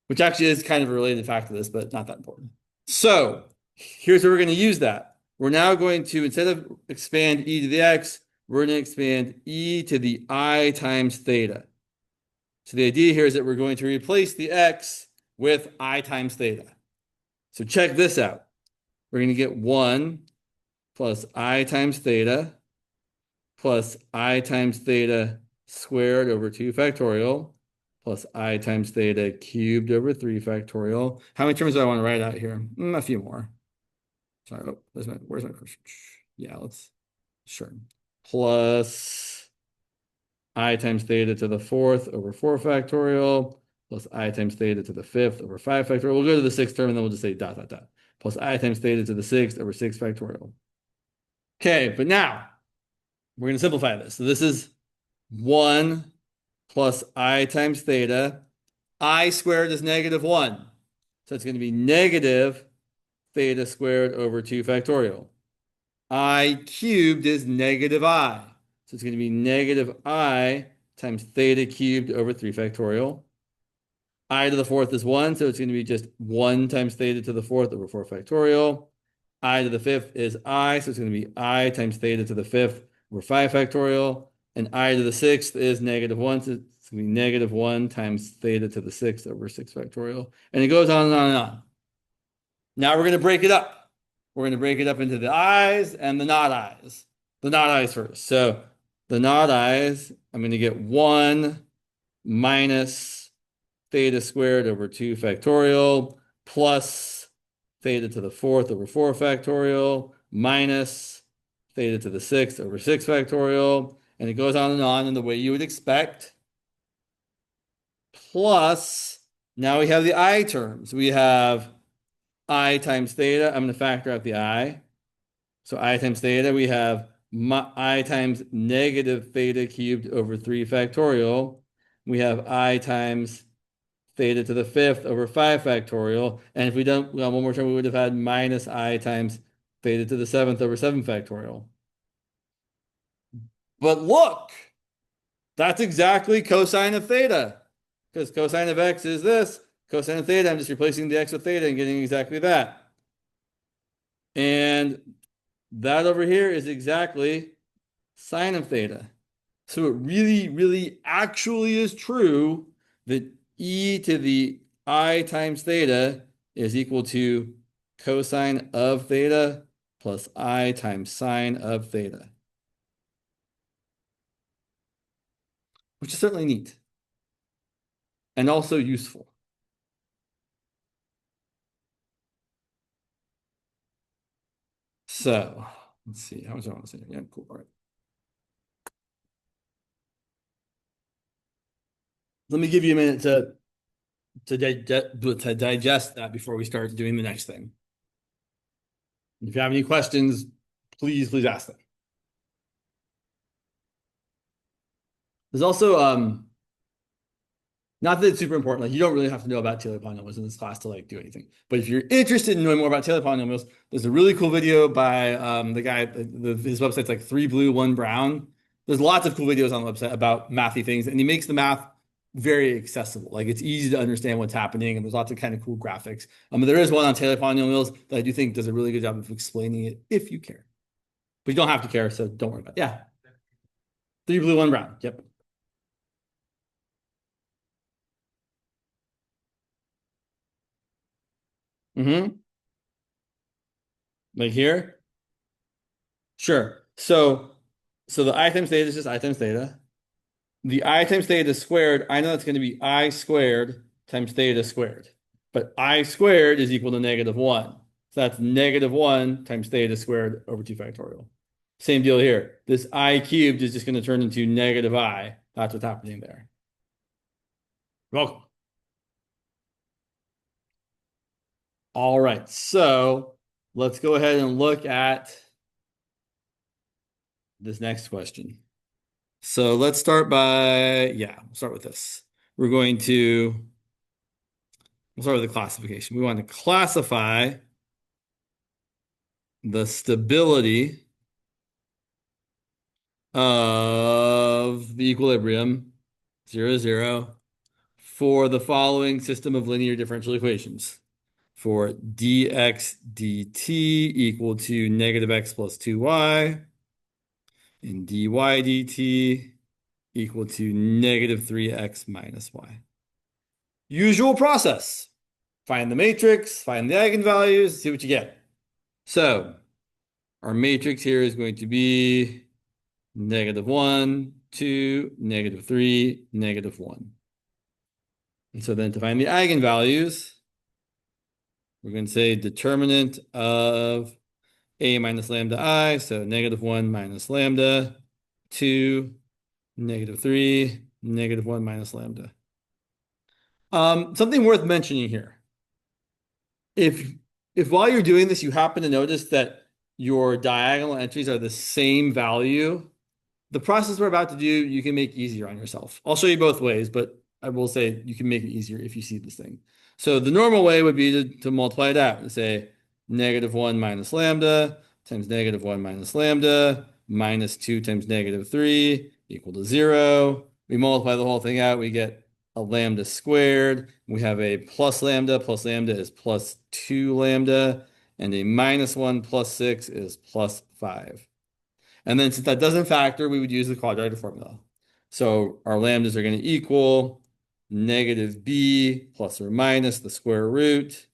Which actually is kind of a related fact to this, but not that important. So here's where we're going to use that. We're now going to, instead of expand e to the x, we're going to expand e to the I times theta. So the idea here is that we're going to replace the x with I times theta. So check this out. We're going to get 1 plus I times theta plus I times theta squared over 2 factorial plus I times theta cubed over 3 factorial. How many terms do I want to write out here? A few more. Sorry, where's my cursor? Yeah, sure. Plus I times theta to the fourth over 4 factorial plus I times theta to the fifth over 5 factorial. We'll go to the sixth term and then we'll just say dot, dot, dot. Plus I times theta to the sixth over 6 factorial. Okay, but now we're going to simplify this. So this is 1 plus I times theta. I squared is -1. So it's going to be negative theta squared over 2 factorial. I cubed is -I. So it's going to be -I times theta cubed over 3 factorial. I to the fourth is 1, so it's going to be just 1 times theta to the fourth over 4 factorial. I to the fifth is I, so it's going to be I times theta to the fifth over 5 factorial. And I to the sixth is -1, so it's going to be -1 times theta to the sixth over 6 factorial. And it goes on and on and on. Now we're going to break it up. We're going to break it up into the i's and the not i's. The not i's first. So the not i's, I'm going to get 1 minus theta squared over 2 factorial plus theta to the 4th over 4 factorial minus theta to the 6th over 6 factorial. And it goes on in the way you would expect. Plus, now we have the I terms. We have I times theta. I'm going to factor out the I. So I times theta, we have I times negative theta cubed over 3 factorial. We have I times theta to the 5th over 5 factorial. And if we don't, well, one more term, we would have had minus I times theta to the 7th over 7 factorial. But look, that's exactly cosine of theta. Because cosine of x is this. Cosine of theta, I'm just replacing the x with theta and getting exactly that. And that over here is exactly sine of theta. So it really, really actually is true that e to the I times theta is equal to cosine of theta plus I times sine of theta, which is certainly neat and also useful. So let's see, how much do I want to say? Yeah, cool. All right. Let me give you a minute to digest that before we start doing the next thing. If you have any questions, please ask them. There's also not that it's super important. Like you don't really have to know about Taylor polynomials in this class to like do anything. But if you're interested in knowing more about Taylor polynomials, there's a really cool video by the guy. His website's like 3 blue 1 brown. There's lots of cool videos on the website about mathy things, and he makes the math very accessible. Like it's easy to understand what's happening, and there's lots of kind of cool graphics. There is one on Taylor polynomials that I do think does a really good job of explaining it if you care. But you don't have to care, so don't worry about it. Yeah. 3 blue 1 brown. Yep. Mm-hmm. Like here? Sure. So the I times theta is just I times theta. The I times theta squared, I know that's going to be I squared times theta squared. But I squared is equal to -1. So that's -1 times theta squared over 2 factorial. Same deal here. This I cubed is just going to turn into -I. That's what's happening there. Welcome. All right. So let's go ahead and look at this next question. So let's start by, we'll start with this. We'll start with the classification. We want to classify the stability of the equilibrium 0, 0 for the following system of linear differential equations. For dx dt equal to -x plus 2y and dy dt equal to -3x minus y. Usual process. Find the matrix, find the eigenvalues, see what you get. So our matrix here is going to be -1, 2, -3, -1. And so then to find the eigenvalues, we're going to say determinant of a minus lambda I, so -1 minus lambda, 2, -3, -1 minus lambda. Something worth mentioning here. If while you're doing this, you happen to notice that your diagonal entries are the same value, the process we're about to do, you can make easier on yourself. I'll show you both ways, but I will say you can make it easier if you see this thing. So the normal way would be to multiply it out and say -1 minus lambda times -1 minus lambda minus 2 times -3 equal to 0. We multiply the whole thing out, we get a lambda squared. We have a plus lambda is plus 2 lambda, and a -1 plus 6 is plus 5. And then since that doesn't factor, we would use the quadratic formula. So our lambdas are going to equal -b plus or minus the square root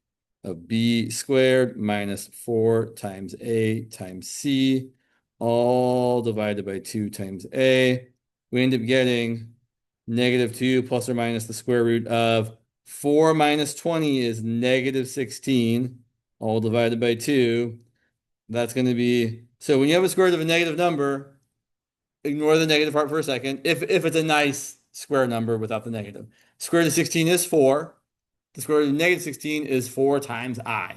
of b squared minus 4 times a times c, all divided by 2 times a. We end up getting -2 plus or minus the square root of 4 minus 20 is -16, all divided by 2. That's going to be, so when you have a square root of a negative number, ignore the negative part for a second, if it's a nice square number without the negative. Square root of 16 is 4. The square root of -16 is 4 times I.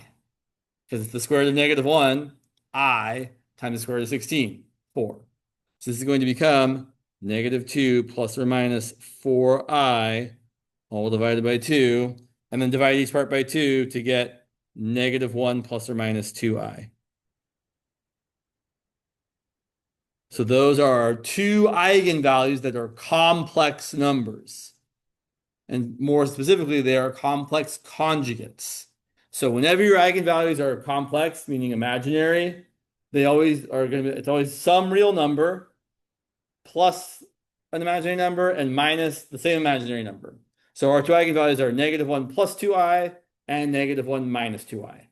Because it's the square root of -1, I times the square root of 16, 4. So this is going to become -2 plus or minus 4I, all divided by 2, and then divide each part by 2 to get -1 plus or minus 2I. So those are our two eigenvalues that are complex numbers. And more specifically, they are complex conjugates. So whenever your eigenvalues are complex, meaning imaginary, they always are going to be, it's always some real number plus an imaginary number and minus the same imaginary number. So our two eigenvalues are -1 plus 2I and -1 minus 2I.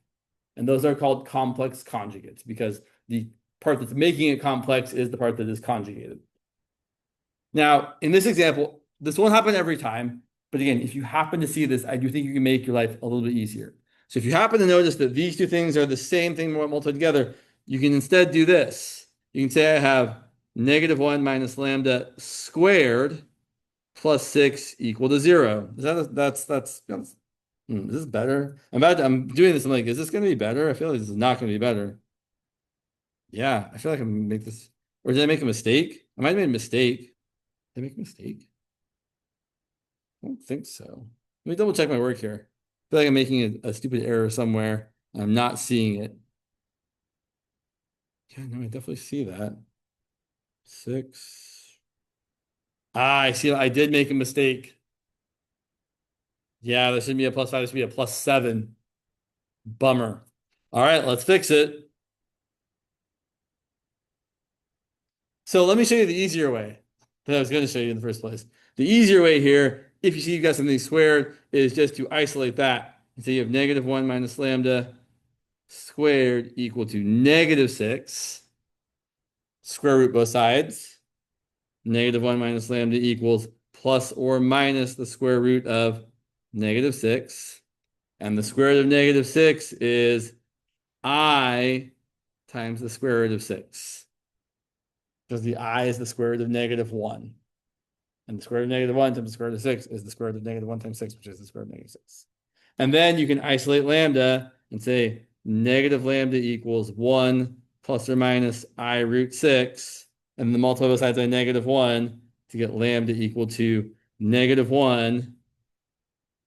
And those are called complex conjugates because the part that's making it complex is the part that is conjugated. Now, in this example, this won't happen every time. But again, if you happen to see this, I do think you can make your life a little bit easier. So if you happen to notice that these two things are the same thing multiplied together, you can instead do this. You can say I have -1 minus lambda squared plus 6 equal to 0. Is this better? I'm doing this. I'm like, is this going to be better? I feel like this is not going to be better. Yeah, I feel like I'm going to make this. Or did I make a mistake? I might have made a mistake. Did I make a mistake? I don't think so. Let me double check my work here. I feel like I'm making a stupid error somewhere. I'm not seeing it. Yeah, no, I definitely see that. 6. I see. I did make a mistake. Yeah, there shouldn't be a +5. There should be a +7. Bummer. All right, let's fix it. So let me show you the easier way that I was going to show you in the first place. The easier way here, if you see you've got something squared, is just to isolate that. So you have -1 minus lambda squared equal to -6. Square root both sides. -1 minus lambda equals plus or minus the square root of -6. And the square root of -6 is I times the square root of 6. Because the I is the square root of -1. And the square root of -1 times the square root of 6 is the square root of -1 times 6, which is the square root of -6. And then you can isolate lambda and say negative lambda equals 1 plus or minus I root 6. And then multiply both sides by -1 to get lambda equal to -1.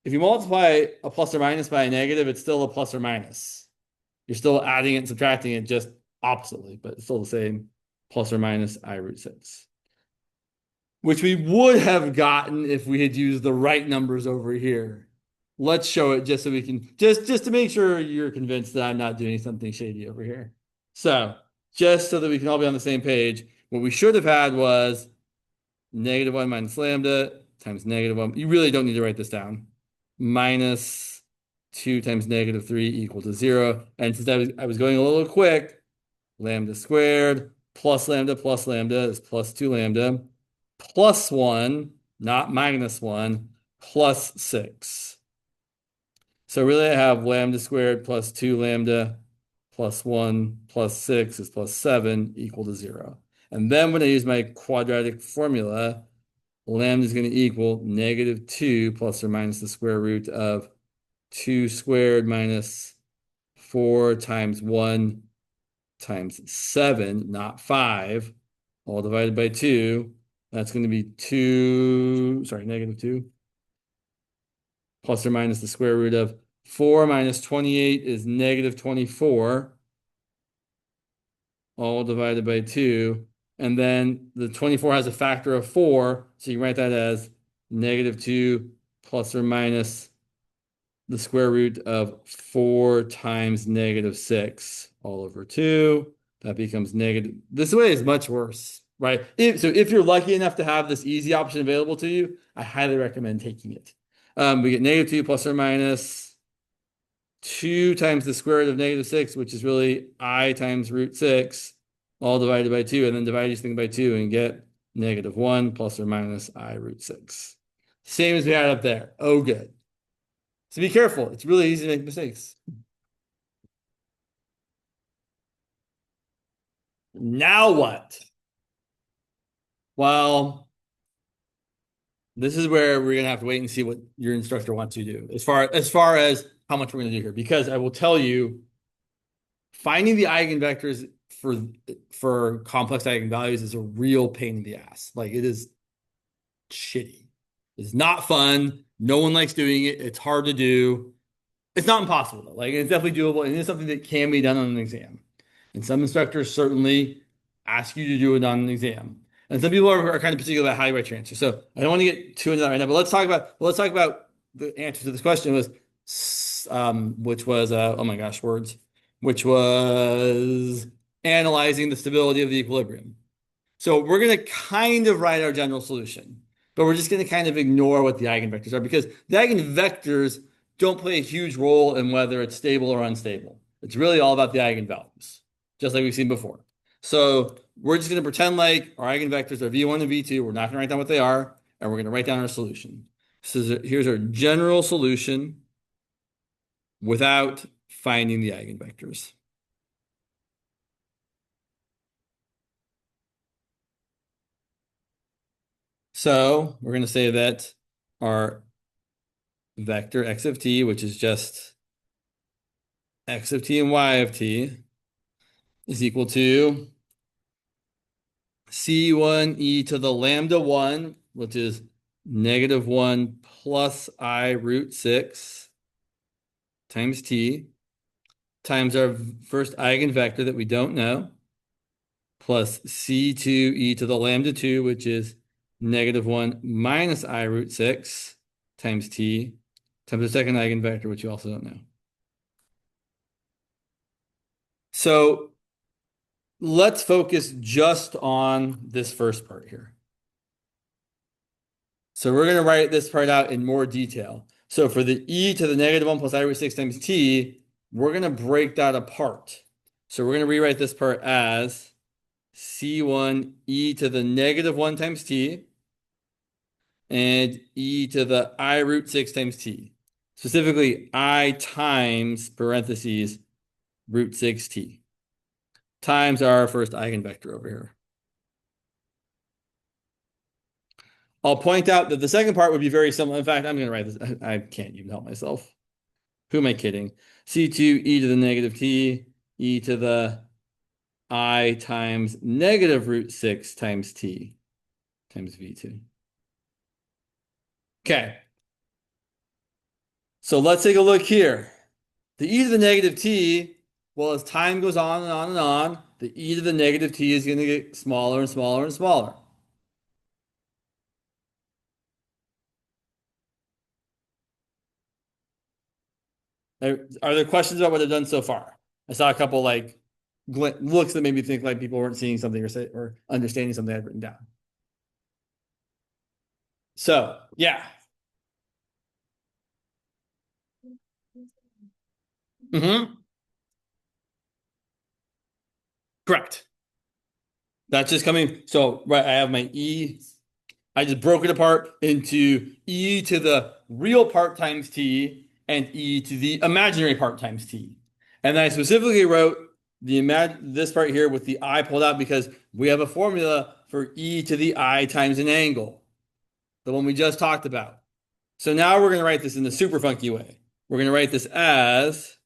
If you multiply a plus or minus by a negative, it's still a plus or minus. You're still adding it and subtracting it just oppositely, but it's still the same plus or minus I root 6. Which we would have gotten if we had used the right numbers over here. Let's show it just so we can, just to make sure you're convinced that I'm not doing something shady over here. So, just so that we can all be on the same page, what we should have had was -1 minus lambda times -1. You really don't need to write this down. Minus 2 times -3 equal to 0. And since I was going a little quick, lambda squared plus lambda is plus 2 lambda plus 1, not -1, plus 6. So really I have lambda squared plus 2 lambda plus 1 plus 6 is plus 7 equal to 0. And then when I use my quadratic formula, lambda is going to equal -2 plus or minus the square root of 2 squared minus 4 times 1 times 7, not 5, all divided by 2. That's going to be -2 plus or minus the square root of 4 minus 28 is -24, all divided by 2. And then the 24 has a factor of 4, so you can write that as -2 plus or minus the square root of 4 times -6 all over 2. That becomes negative. This way is much worse, right? So if you're lucky enough to have this easy option available to you, I highly recommend taking it. We get -2 plus or minus 2 times the square root of -6, which is really I times root 6, all divided by 2, and then divide each thing by 2 and get -1 plus or minus I root 6. Same as we had up there. Oh, good. So be careful. It's really easy to make mistakes. Now what? Well, this is where we're gonna have to wait and see what your instructor wants you to do as far as how much we're gonna do here. Because I will tell you, finding the eigenvectors for complex eigenvalues is a real pain in the ass. Like it is shitty. It's not fun. No one likes doing it. It's hard to do. It's not impossible though. Like it's definitely doable, and it's something that can be done on an exam. And some instructors certainly ask you to do it on an exam. And some people are kind of particular about how you write your answer. So I don't want to get too into that right now, but let's talk about the answer to this question was which was oh my gosh, words, which was analyzing the stability of the equilibrium. So we're going to kind of write our general solution, but we're just going to kind of ignore what the eigenvectors are because the eigenvectors don't play a huge role in whether it's stable or unstable. It's really all about the eigenvalues, just like we've seen before. So we're just going to pretend like our eigenvectors are v1 and v2. We're not going to write down what they are, and we're going to write down our solution. So here's our general solution without finding the eigenvectors. So we're going to say that our vector x of t, which is just x of t and y of t, is equal to c1 e to the lambda 1, which is -1 plus I root 6 times t, times our first eigenvector that we don't know, plus c2 e to the lambda 2, which is -1 minus I root 6 times t, times the second eigenvector, which you also don't know. So let's focus just on this first part here. So we're going to write this part out in more detail. So for the e to the -1 plus I root 6 times t, we're going to break that apart. So we're going to rewrite this part as c1 e to the -1 times t and e to the I root 6 times t. Specifically, I times parentheses root 6t times our first eigenvector over here. I'll point out that the second part would be very similar. In fact, I'm going to write this. I can't even help myself. Who am I kidding? C2 e to the -t e to the I times negative root 6 times t times v2. Okay. So let's take a look here. The e to the -t, well, as time goes on and on and on, the e to the -t is going to get smaller and smaller and smaller. Are there questions about what I've done so far? I saw a couple like looks that made me think like people weren't seeing something or understanding something I'd written down. So, yeah. Correct. That's just coming. So, right, I have my e. I just broke it apart into e to the real part times t and e to the imaginary part times t. And I specifically wrote this part here with the I pulled out because we have a formula for e to the I times an angle, the one we just talked about. So now we're going to write this in a super funky way. We're going to write this as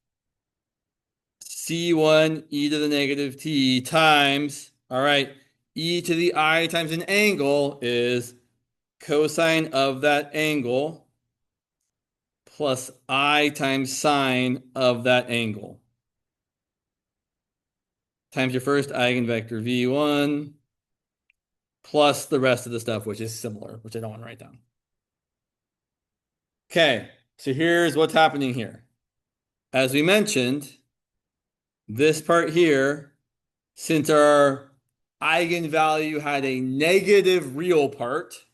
c1 e to the -t times, all right, e to the I times an angle is cosine of that angle plus I times sine of that angle times your first eigenvector v1 plus the rest of the stuff, which is similar, which I don't want to write down. Okay, so here's what's happening here. As we mentioned, this part here, since our eigenvalue had a negative real part,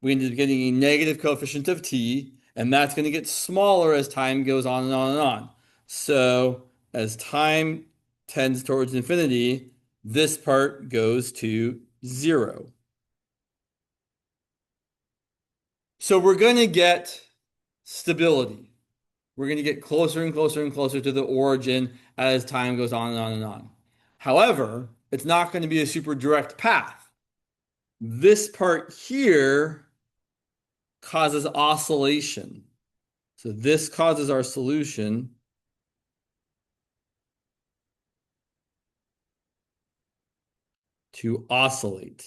we ended up getting a negative coefficient of t, and that's going to get smaller as time goes on and on and on. So as time tends towards infinity, this part goes to 0. So we're going to get stability. We're going to get closer and closer and closer to the origin as time goes on and on and on. However, it's not going to be a super direct path. This part here causes oscillation. So this causes our solution to oscillate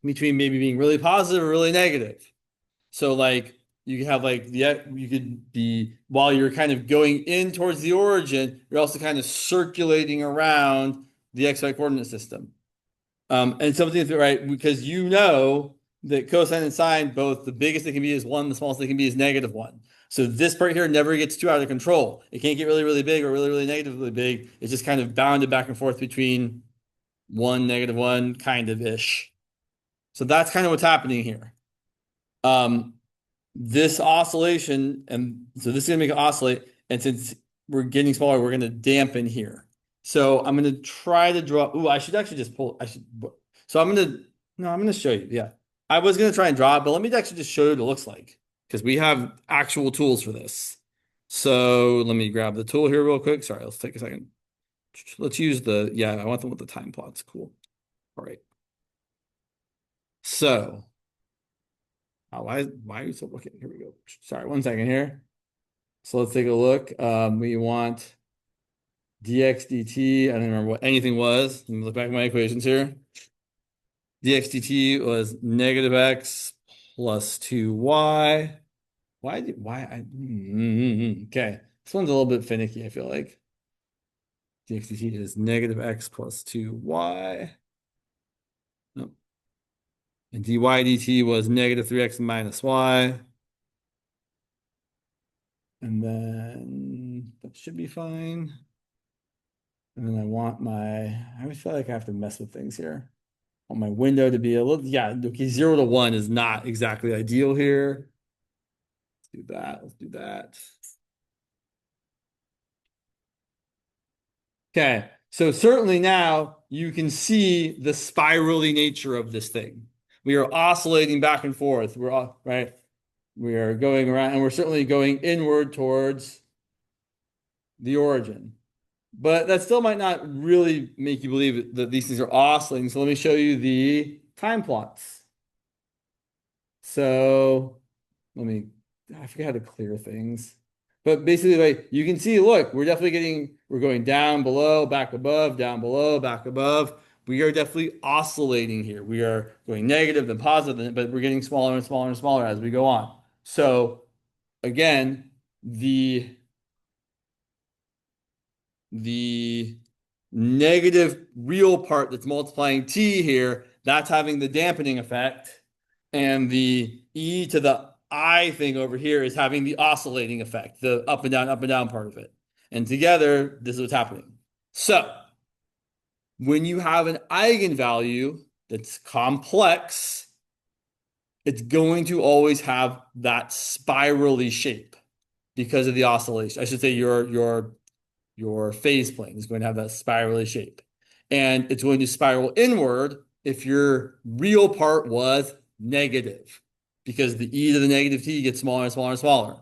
between maybe being really positive or really negative. So like you could have like you could be while you're kind of going in towards the origin, you're also kind of circulating around the XY coordinate system. And something that's right because you know that cosine and sine, both the biggest they can be is 1, the smallest they can be is -1. So this part here never gets too out of control. It can't get really, really big or really, really negatively big. It's just kind of bounded back and forth between 1, -1, kind of ish. So that's kind of what's happening here. Um, this oscillation, and so this is going to make it oscillate. And since we're getting smaller, we're going to dampen here. So I'm going to try to draw. Ooh, I should actually just pull. So I'm going to, no, I'm going to show you. Yeah. I was going to try and draw it, but let me actually just show you what it looks like because we have actual tools for this. So let me grab the tool here real quick. Sorry, let's take a second. Let's use yeah, I want the one with the time plots. Cool. All right. So, why are you still looking? Here we go. Sorry, one second here. So let's take a look. We want dx dt. I don't remember what anything was. Let me look back at my equations here. Dx dt was -x plus 2y. Okay. This one's a little bit finicky, I feel like. Dx dt is -x plus 2y. Nope. And dy dt was -3x minus y. And then that should be fine. And then I always feel like I have to mess with things here. I want my window to be a little, yeah, okay, 0 to 1 is not exactly ideal here. Let's do that. Let's do that. Okay, so certainly now you can see the spirally nature of this thing. We are oscillating back and forth. We're all right. We are going around, and we're certainly going inward towards the origin. But that still might not really make you believe that these things are oscillating. So let me show you the time plots. So I forget how to clear things. But basically, like you can see, look, we're going down, below, back above, down, below, back above. We are definitely oscillating here. We are going negative, then positive, but we're getting smaller and smaller and smaller as we go on. So again, the negative real part that's multiplying t here, that's having the dampening effect. And the e to the I thing over here is having the oscillating effect, the up and down part of it. And together, this is what's happening. So when you have an eigenvalue that's complex, it's going to always have that spirally shape because of the oscillation. I should say your phase plane is going to have that spirally shape. And it's going to spiral inward if your real part was negative, because the e to the negative t gets smaller and smaller and smaller.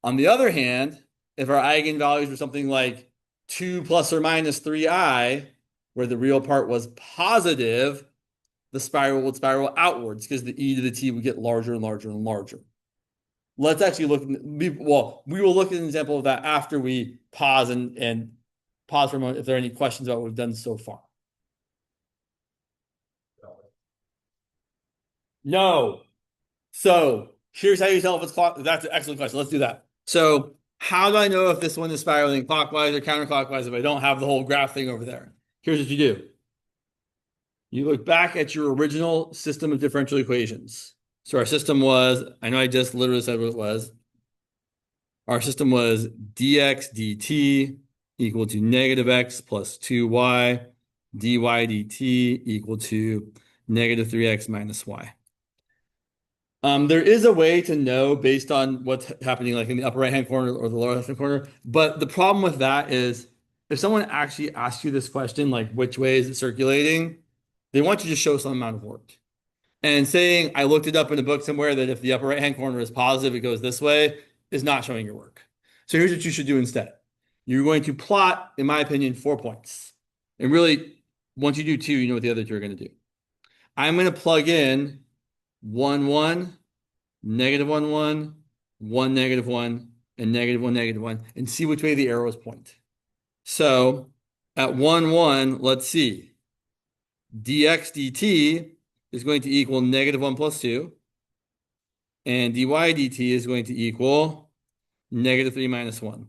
On the other hand, if our eigenvalues were something like 2 plus or minus 3i, where the real part was positive, the spiral would spiral outwards because the e to the t would get larger and larger and larger. Let's actually look. Well, we will look at an example of that after we pause and pause for a moment if there are any questions about what we've done so far. No. So here's how you tell if it's clock. That's an excellent question. Let's do that. So how do I know if this one is spiraling clockwise or counterclockwise if I don't have the whole graph thing over there? Here's what you do. You look back at your original system of differential equations. So our system was, I know I just literally said what it was. Our system was dx dt equal to -x plus 2y, dy dt equal to -3x minus y. There is a way to know based on what's happening like in the upper right-hand corner or the lower left-hand corner, but the problem with that is if someone actually asks you this question, like which way is it circulating, they want you to show some amount of work. And saying I looked it up in a book somewhere that if the upper right-hand corner is positive, it goes this way is not showing your work. So here's what you should do instead. You're going to plot, in my opinion, 4 points. And really, once you do two, you know what the other two are going to do. I'm going to plug in 1, 1, -1, 1, 1, -1, and -1, -1, and see which way the arrows point. So at 1, 1, let's see. dx dt is going to equal -1 plus 2, and dy dt is going to equal -3 minus 1.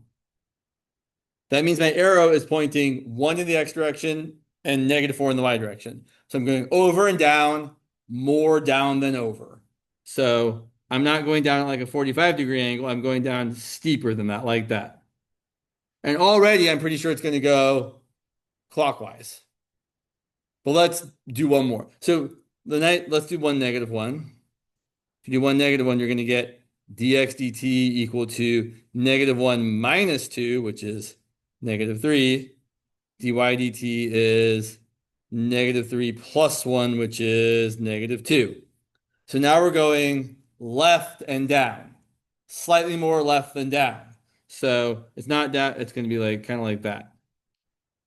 That means my arrow is pointing 1 in the x direction and -4 in the y direction. So I'm going over and down, more down than over. So I'm not going down at like a 45-degree angle. I'm going down steeper than that, like that. And already I'm pretty sure it's going to go clockwise. But let's do one more. So let's do 1, -1. If you do 1, -1, you're going to get dx dt equal to -1 minus 2, which is -3. dy dt is -3 plus 1, which is -2. So now we're going left and down, slightly more left than down. So it's not that, it's going to be like kind of like that.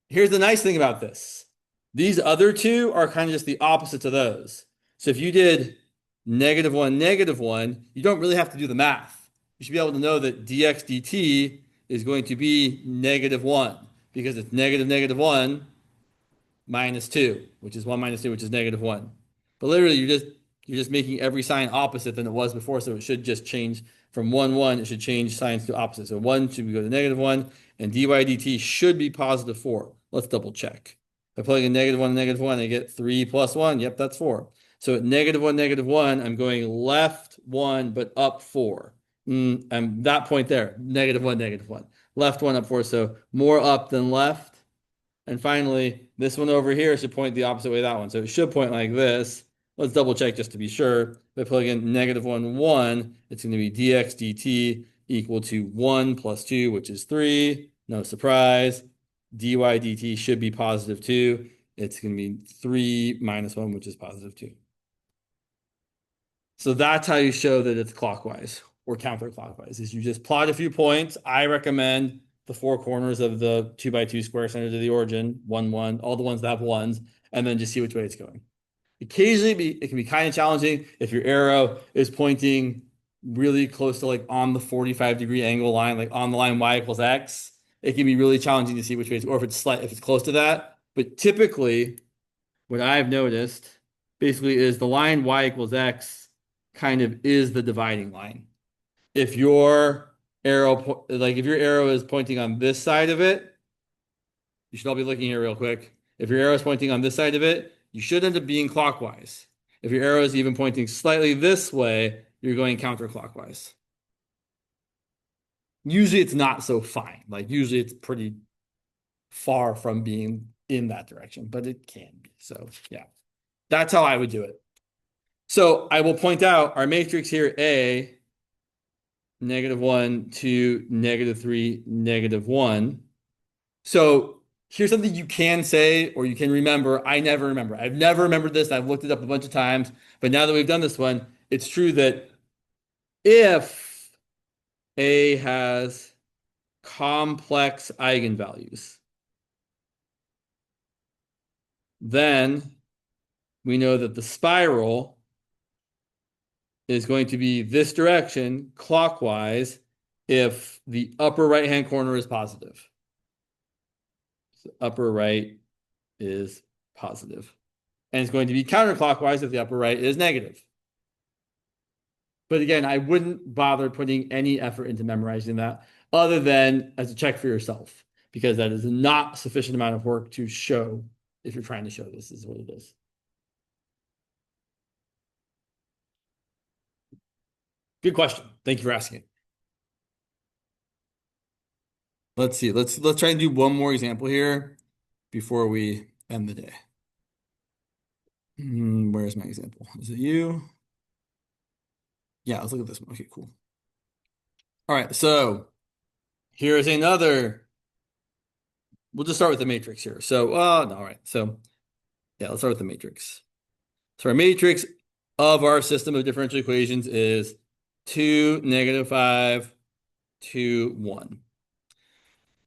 Here's the nice thing about this. These other two are kind of just the opposites of those. So if you did -1, -1, you don't really have to do the math. You should be able to know that dx dt is going to be -1 because it's -1 minus 2, which is 1 minus 2, which is -1. But literally, you're just making every sign opposite than it was before, so it should just change from 1, 1, it should change signs to opposite. So 1 should go to -1, and dy dt should be positive 4. Let's double check. By plugging in -1 and -1, I get 3 plus 1. Yep, that's 4. So at -1, -1, I'm going left 1, but up 4. I'm that point there, -1, -1. Left 1, up 4, so more up than left. And finally, this one over here should point the opposite way that one. So it should point like this. Let's double check just to be sure. By plugging in -1, 1, it's going to be dx dt equal to 1 plus 2, which is 3. No surprise. dy dt should be positive 2. It's going to be 3 minus 1, which is positive 2. So that's how you show that it's clockwise or counterclockwise, is you just plot a few points. I recommend the 4 corners of the 2 by 2 square center to the origin, 1, 1, all the ones that have ones, and then just see which way it's going. Occasionally, it can be kind of challenging if your arrow is pointing really close to like on the 45-degree angle line, like on the line y equals x. It can be really challenging to see which way it's, or if it's close to that. But typically, what I've noticed basically is the line y equals x kind of is the dividing line. If your if your arrow is pointing on this side of it, you should all be looking here real quick. If your arrow is pointing on this side of it, you should end up being clockwise. If your arrow is even pointing slightly this way, you're going counterclockwise. Usually it's not so fine. Like usually it's pretty far from being in that direction, but it can be. So yeah, that's how I would do it. So I will point out our matrix here, A, -1, 2, -3, -1. So here's something you can say or you can remember. I never remember. I've never remembered this. I've looked it up a bunch of times. But now that we've done this one, it's true that if A has complex eigenvalues, then we know that the spiral is going to be this direction, clockwise, if the upper right-hand corner is positive. So upper right is positive. And it's going to be counterclockwise if the upper right is negative. But again, I wouldn't bother putting any effort into memorizing that other than as a check for yourself, because that is not sufficient amount of work to show if you're trying to show this is what it is. Good question. Thank you for asking it. Let's see. Let's try and do one more example here before we end the day. Where's my example? Is it you? Yeah, let's look at this one. Okay, cool. All right, so here's another. We'll just start with the matrix here. So, no, all right. So, yeah, let's start with the matrix. So our matrix of our system of differential equations is 2, -5, 2, 1.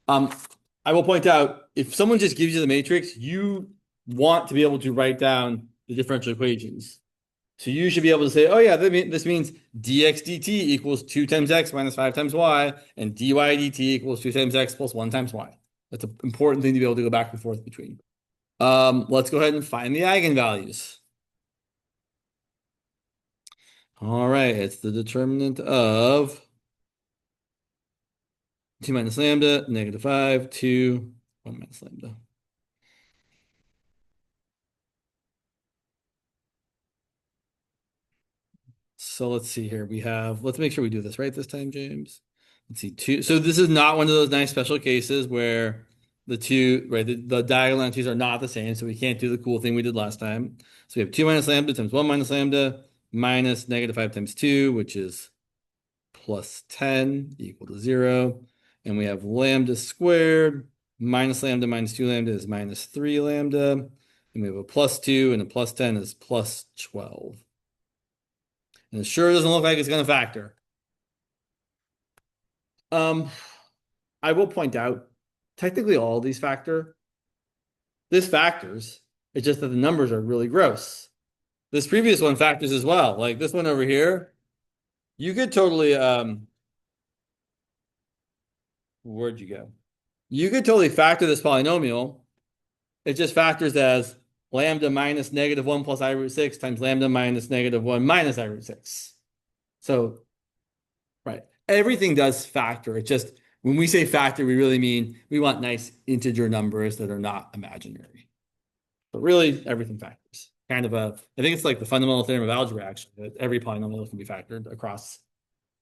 I will point out, if someone just gives you the matrix, you want to be able to write down the differential equations. So you should be able to say, oh yeah, this means dx dt equals 2 times x minus 5 times y, and dy dt equals 2 times x plus 1 times y. That's an important thing to be able to go back and forth between. Let's go ahead and find the eigenvalues. All right, it's the determinant of 2 minus lambda, -5, 2, 1 minus lambda. So let's see here. Let's make sure we do this right this time, James. Let's see, 2. So this is not one of those nice special cases where the two, right, the diagonal entities are not the same, so we can't do the cool thing we did last time. So we have 2 minus lambda times 1 minus lambda minus -5 times 2, which is plus 10 equal to 0. And we have lambda squared minus lambda minus 2 lambda is minus 3 lambda. And we have a plus 2 and a plus 10 is plus 12. And it sure doesn't look like it's going to factor. I will point out, technically all these factor. This factors. It's just that the numbers are really gross. This previous one factors as well. Like this one over here, you could totally, where'd you go? You could totally factor this polynomial. It just factors as lambda minus -1 plus I root 6 times lambda minus -1 minus I root 6. So, right. Everything does factor. It just, when we say factor, we really mean we want nice integer numbers that are not imaginary. But really, everything factors. I think it's like the fundamental theorem of algebra, actually, that every polynomial can be factored across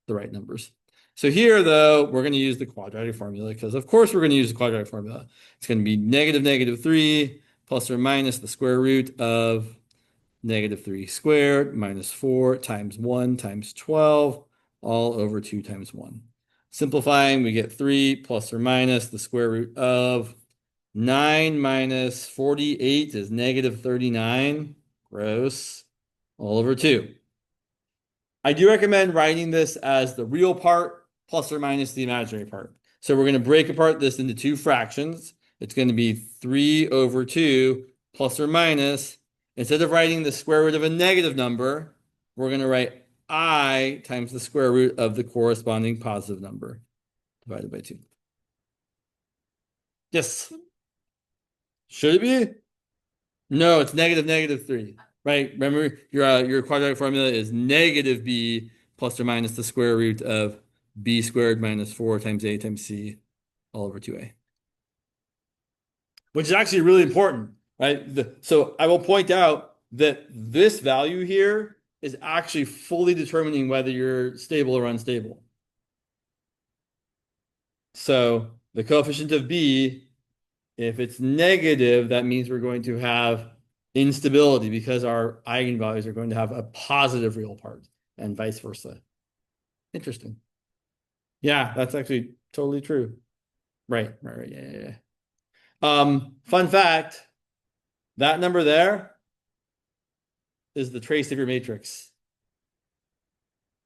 the right numbers. So here, though, we're going to use the quadratic formula because, of course, we're going to use the quadratic formula. It's going to be -3 plus or minus the square root of -3 squared minus 4 times 1 times 12 all over 2 times 1. Simplifying, we get 3 plus or minus the square root of 9 minus 48 is -39. Gross. All over 2. I do recommend writing this as the real part plus or minus the imaginary part. So we're going to break apart this into 2 fractions. It's going to be 3 over 2 plus or minus. Instead of writing the square root of a negative number, we're going to write I times the square root of the corresponding positive number divided by 2. Yes. Should it be? No, it's -3. Right? Remember, your quadratic formula is -b plus or minus the square root of b squared minus 4 times a times c all over 2a. Which is actually really important, right? So I will point out that this value here is actually fully determining whether you're stable or unstable. So the coefficient of b, if it's negative, that means we're going to have instability because our eigenvalues are going to have a positive real part and vice versa. Interesting. Yeah, that's actually totally true. Right. Yeah. Fun fact, that number there is the trace of your matrix.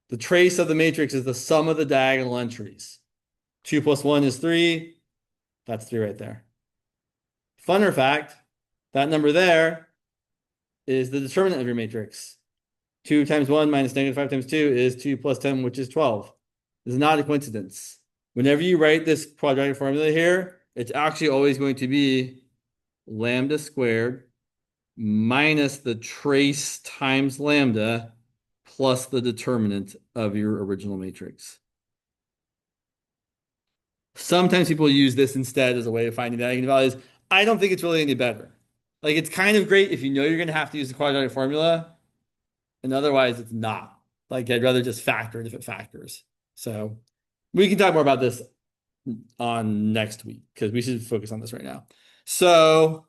The trace of the matrix is the sum of the diagonal entries. 2 plus 1 is 3. That's 3 right there. Funner fact, that number there is the determinant of your matrix. 2 times 1 minus -5 times 2 is 2 plus 10, which is 12. This is not a coincidence. Whenever you write this quadratic formula here, it's actually always going to be lambda squared minus the trace times lambda plus the determinant of your original matrix. Sometimes people use this instead as a way of finding the eigenvalues. I don't think it's really any better. Like, it's kind of great if you know you're going to have to use the quadratic formula, and otherwise it's not. Like, I'd rather just factor it if it factors. So we can talk more about this on next week because we should focus on this right now. So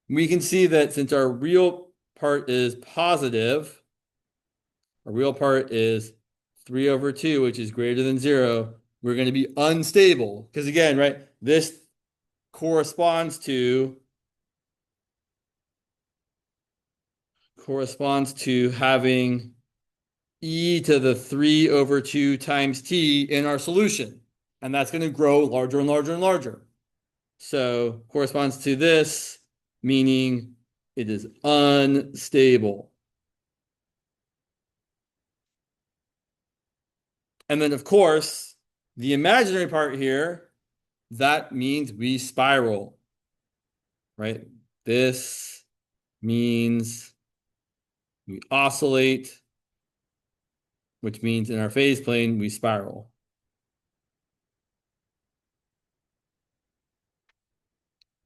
we can see that since our real part is positive, our real part is 3 over 2, which is greater than 0, we're going to be unstable. Because again, right, this corresponds to having e to the 3 over 2 times t in our solution. And that's going to grow larger and larger and larger. So corresponds to this, meaning it is unstable. And then, of course, the imaginary part here, that means we spiral, right? This means we oscillate, which means in our phase plane, we spiral.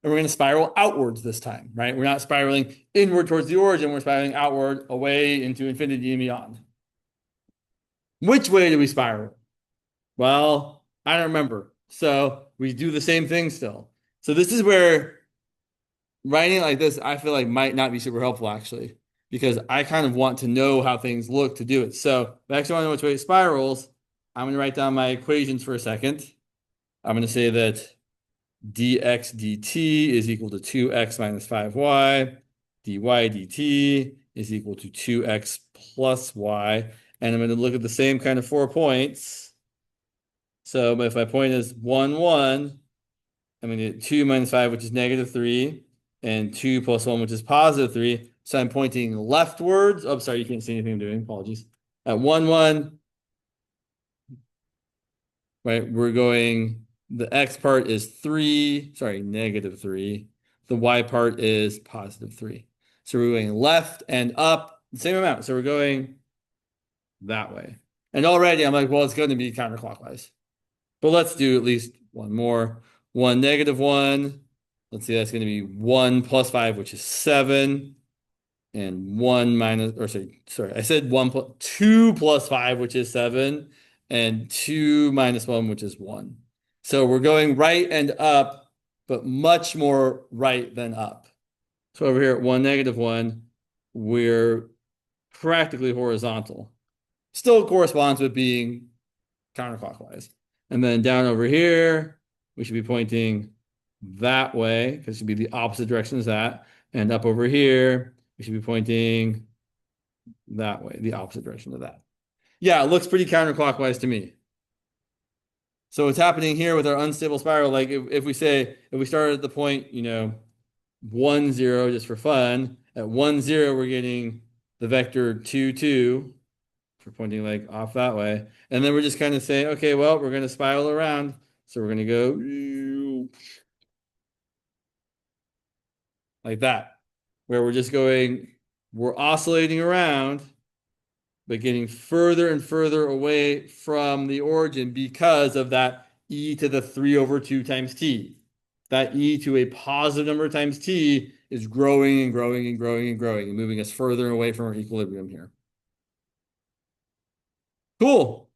And we're going to spiral outwards this time, right? We're not spiraling inward towards the origin, we're spiraling outward away into infinity and beyond. Which way do we spiral? Well, I don't remember. So we do the same thing still. So this is where writing it like this, I feel like might not be super helpful actually, because I kind of want to know how things look to do it. So if I actually want to know which way it spirals, I'm going to write down my equations for a second. I'm going to say that dx dt is equal to 2x minus 5y. dy dt is equal to 2x plus y. And I'm going to look at the same kind of 4 points. So if my point is 1, 1, I'm going to get 2 minus 5, which is negative 3, and 2 plus 1, which is positive 3. So I'm pointing leftwards. Oh, sorry, you can't see anything I'm doing. Apologies. At 1, 1, right, we're going, the x part is 3, sorry, negative 3. The y part is positive 3. So we're going left and up, the same amount. So we're going that way. And already I'm like, well, it's going to be counterclockwise. But let's do at least one more. 1, negative 1. Let's see, that's going to be 1 plus 5, which is 7. And 1 minus, or sorry, I said 2 plus 5, which is 7. And 2 minus 1, which is 1. So we're going right and up, but much more right than up. So over here at 1, negative 1, we're practically horizontal. Still corresponds with being counterclockwise. And then down over here, we should be pointing that way because it should be the opposite direction as that. And up over here, we should be pointing that way, the opposite direction of that. Yeah, it looks pretty counterclockwise to me. So what's happening here with our unstable spiral, like if we start at the point, 1, 0, just for fun, at 1, 0, we're getting the vector 2, 2. We're pointing like off that way. And then we're just kind of saying, okay, well, we're going to spiral around. So we're going to go like that, where we're oscillating around, but getting further and further away from the origin because of that e to the 3 over 2 times t. That e to a positive number times t is growing and growing and growing and growing and moving us further away from our equilibrium here. Cool.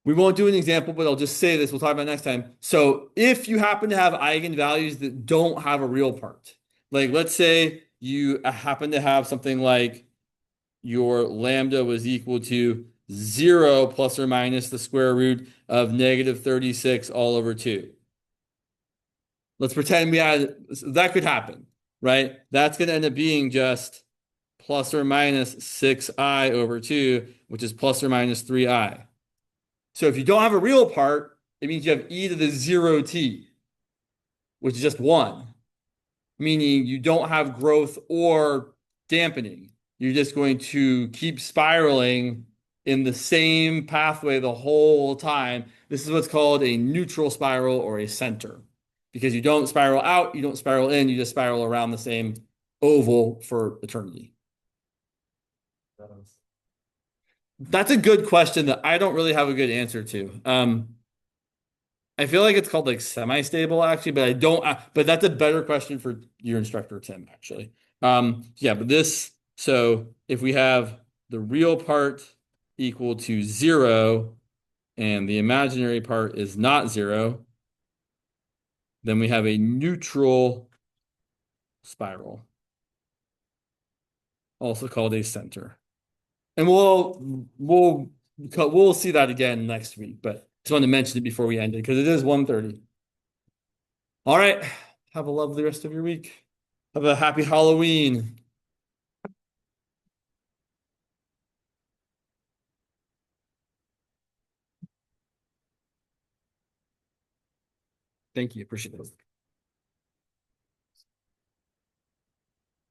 We won't do an example, but I'll just say this. We'll talk about it next time. So if you happen to have eigenvalues that don't have a real part, like let's say you happen to have something like your lambda was equal to 0 plus or minus the square root of negative 36 all over 2. Let's pretend that could happen, right? That's going to end up being just plus or minus 6i over 2, which is plus or minus 3i. So if you don't have a real part, it means you have e to the 0t, which is just 1, meaning you don't have growth or dampening. You're just going to keep spiraling in the same pathway the whole time. This is what's called a neutral spiral or a center, because you don't spiral out, you don't spiral in, you just spiral around the same oval for eternity. That's a good question that I don't really have a good answer to. I feel like it's called like semi-stable actually, but I don't. But that's a better question for your instructor, Tim, actually. Yeah, but so if we have the real part equal to 0 and the imaginary part is not 0, then we have a neutral spiral. also called a center. And we'll see that again next week, but just wanted to mention it before we end it because it is 1:30. All right. Have a lovely rest of your week. Have a happy Halloween. Thank you. Appreciate it.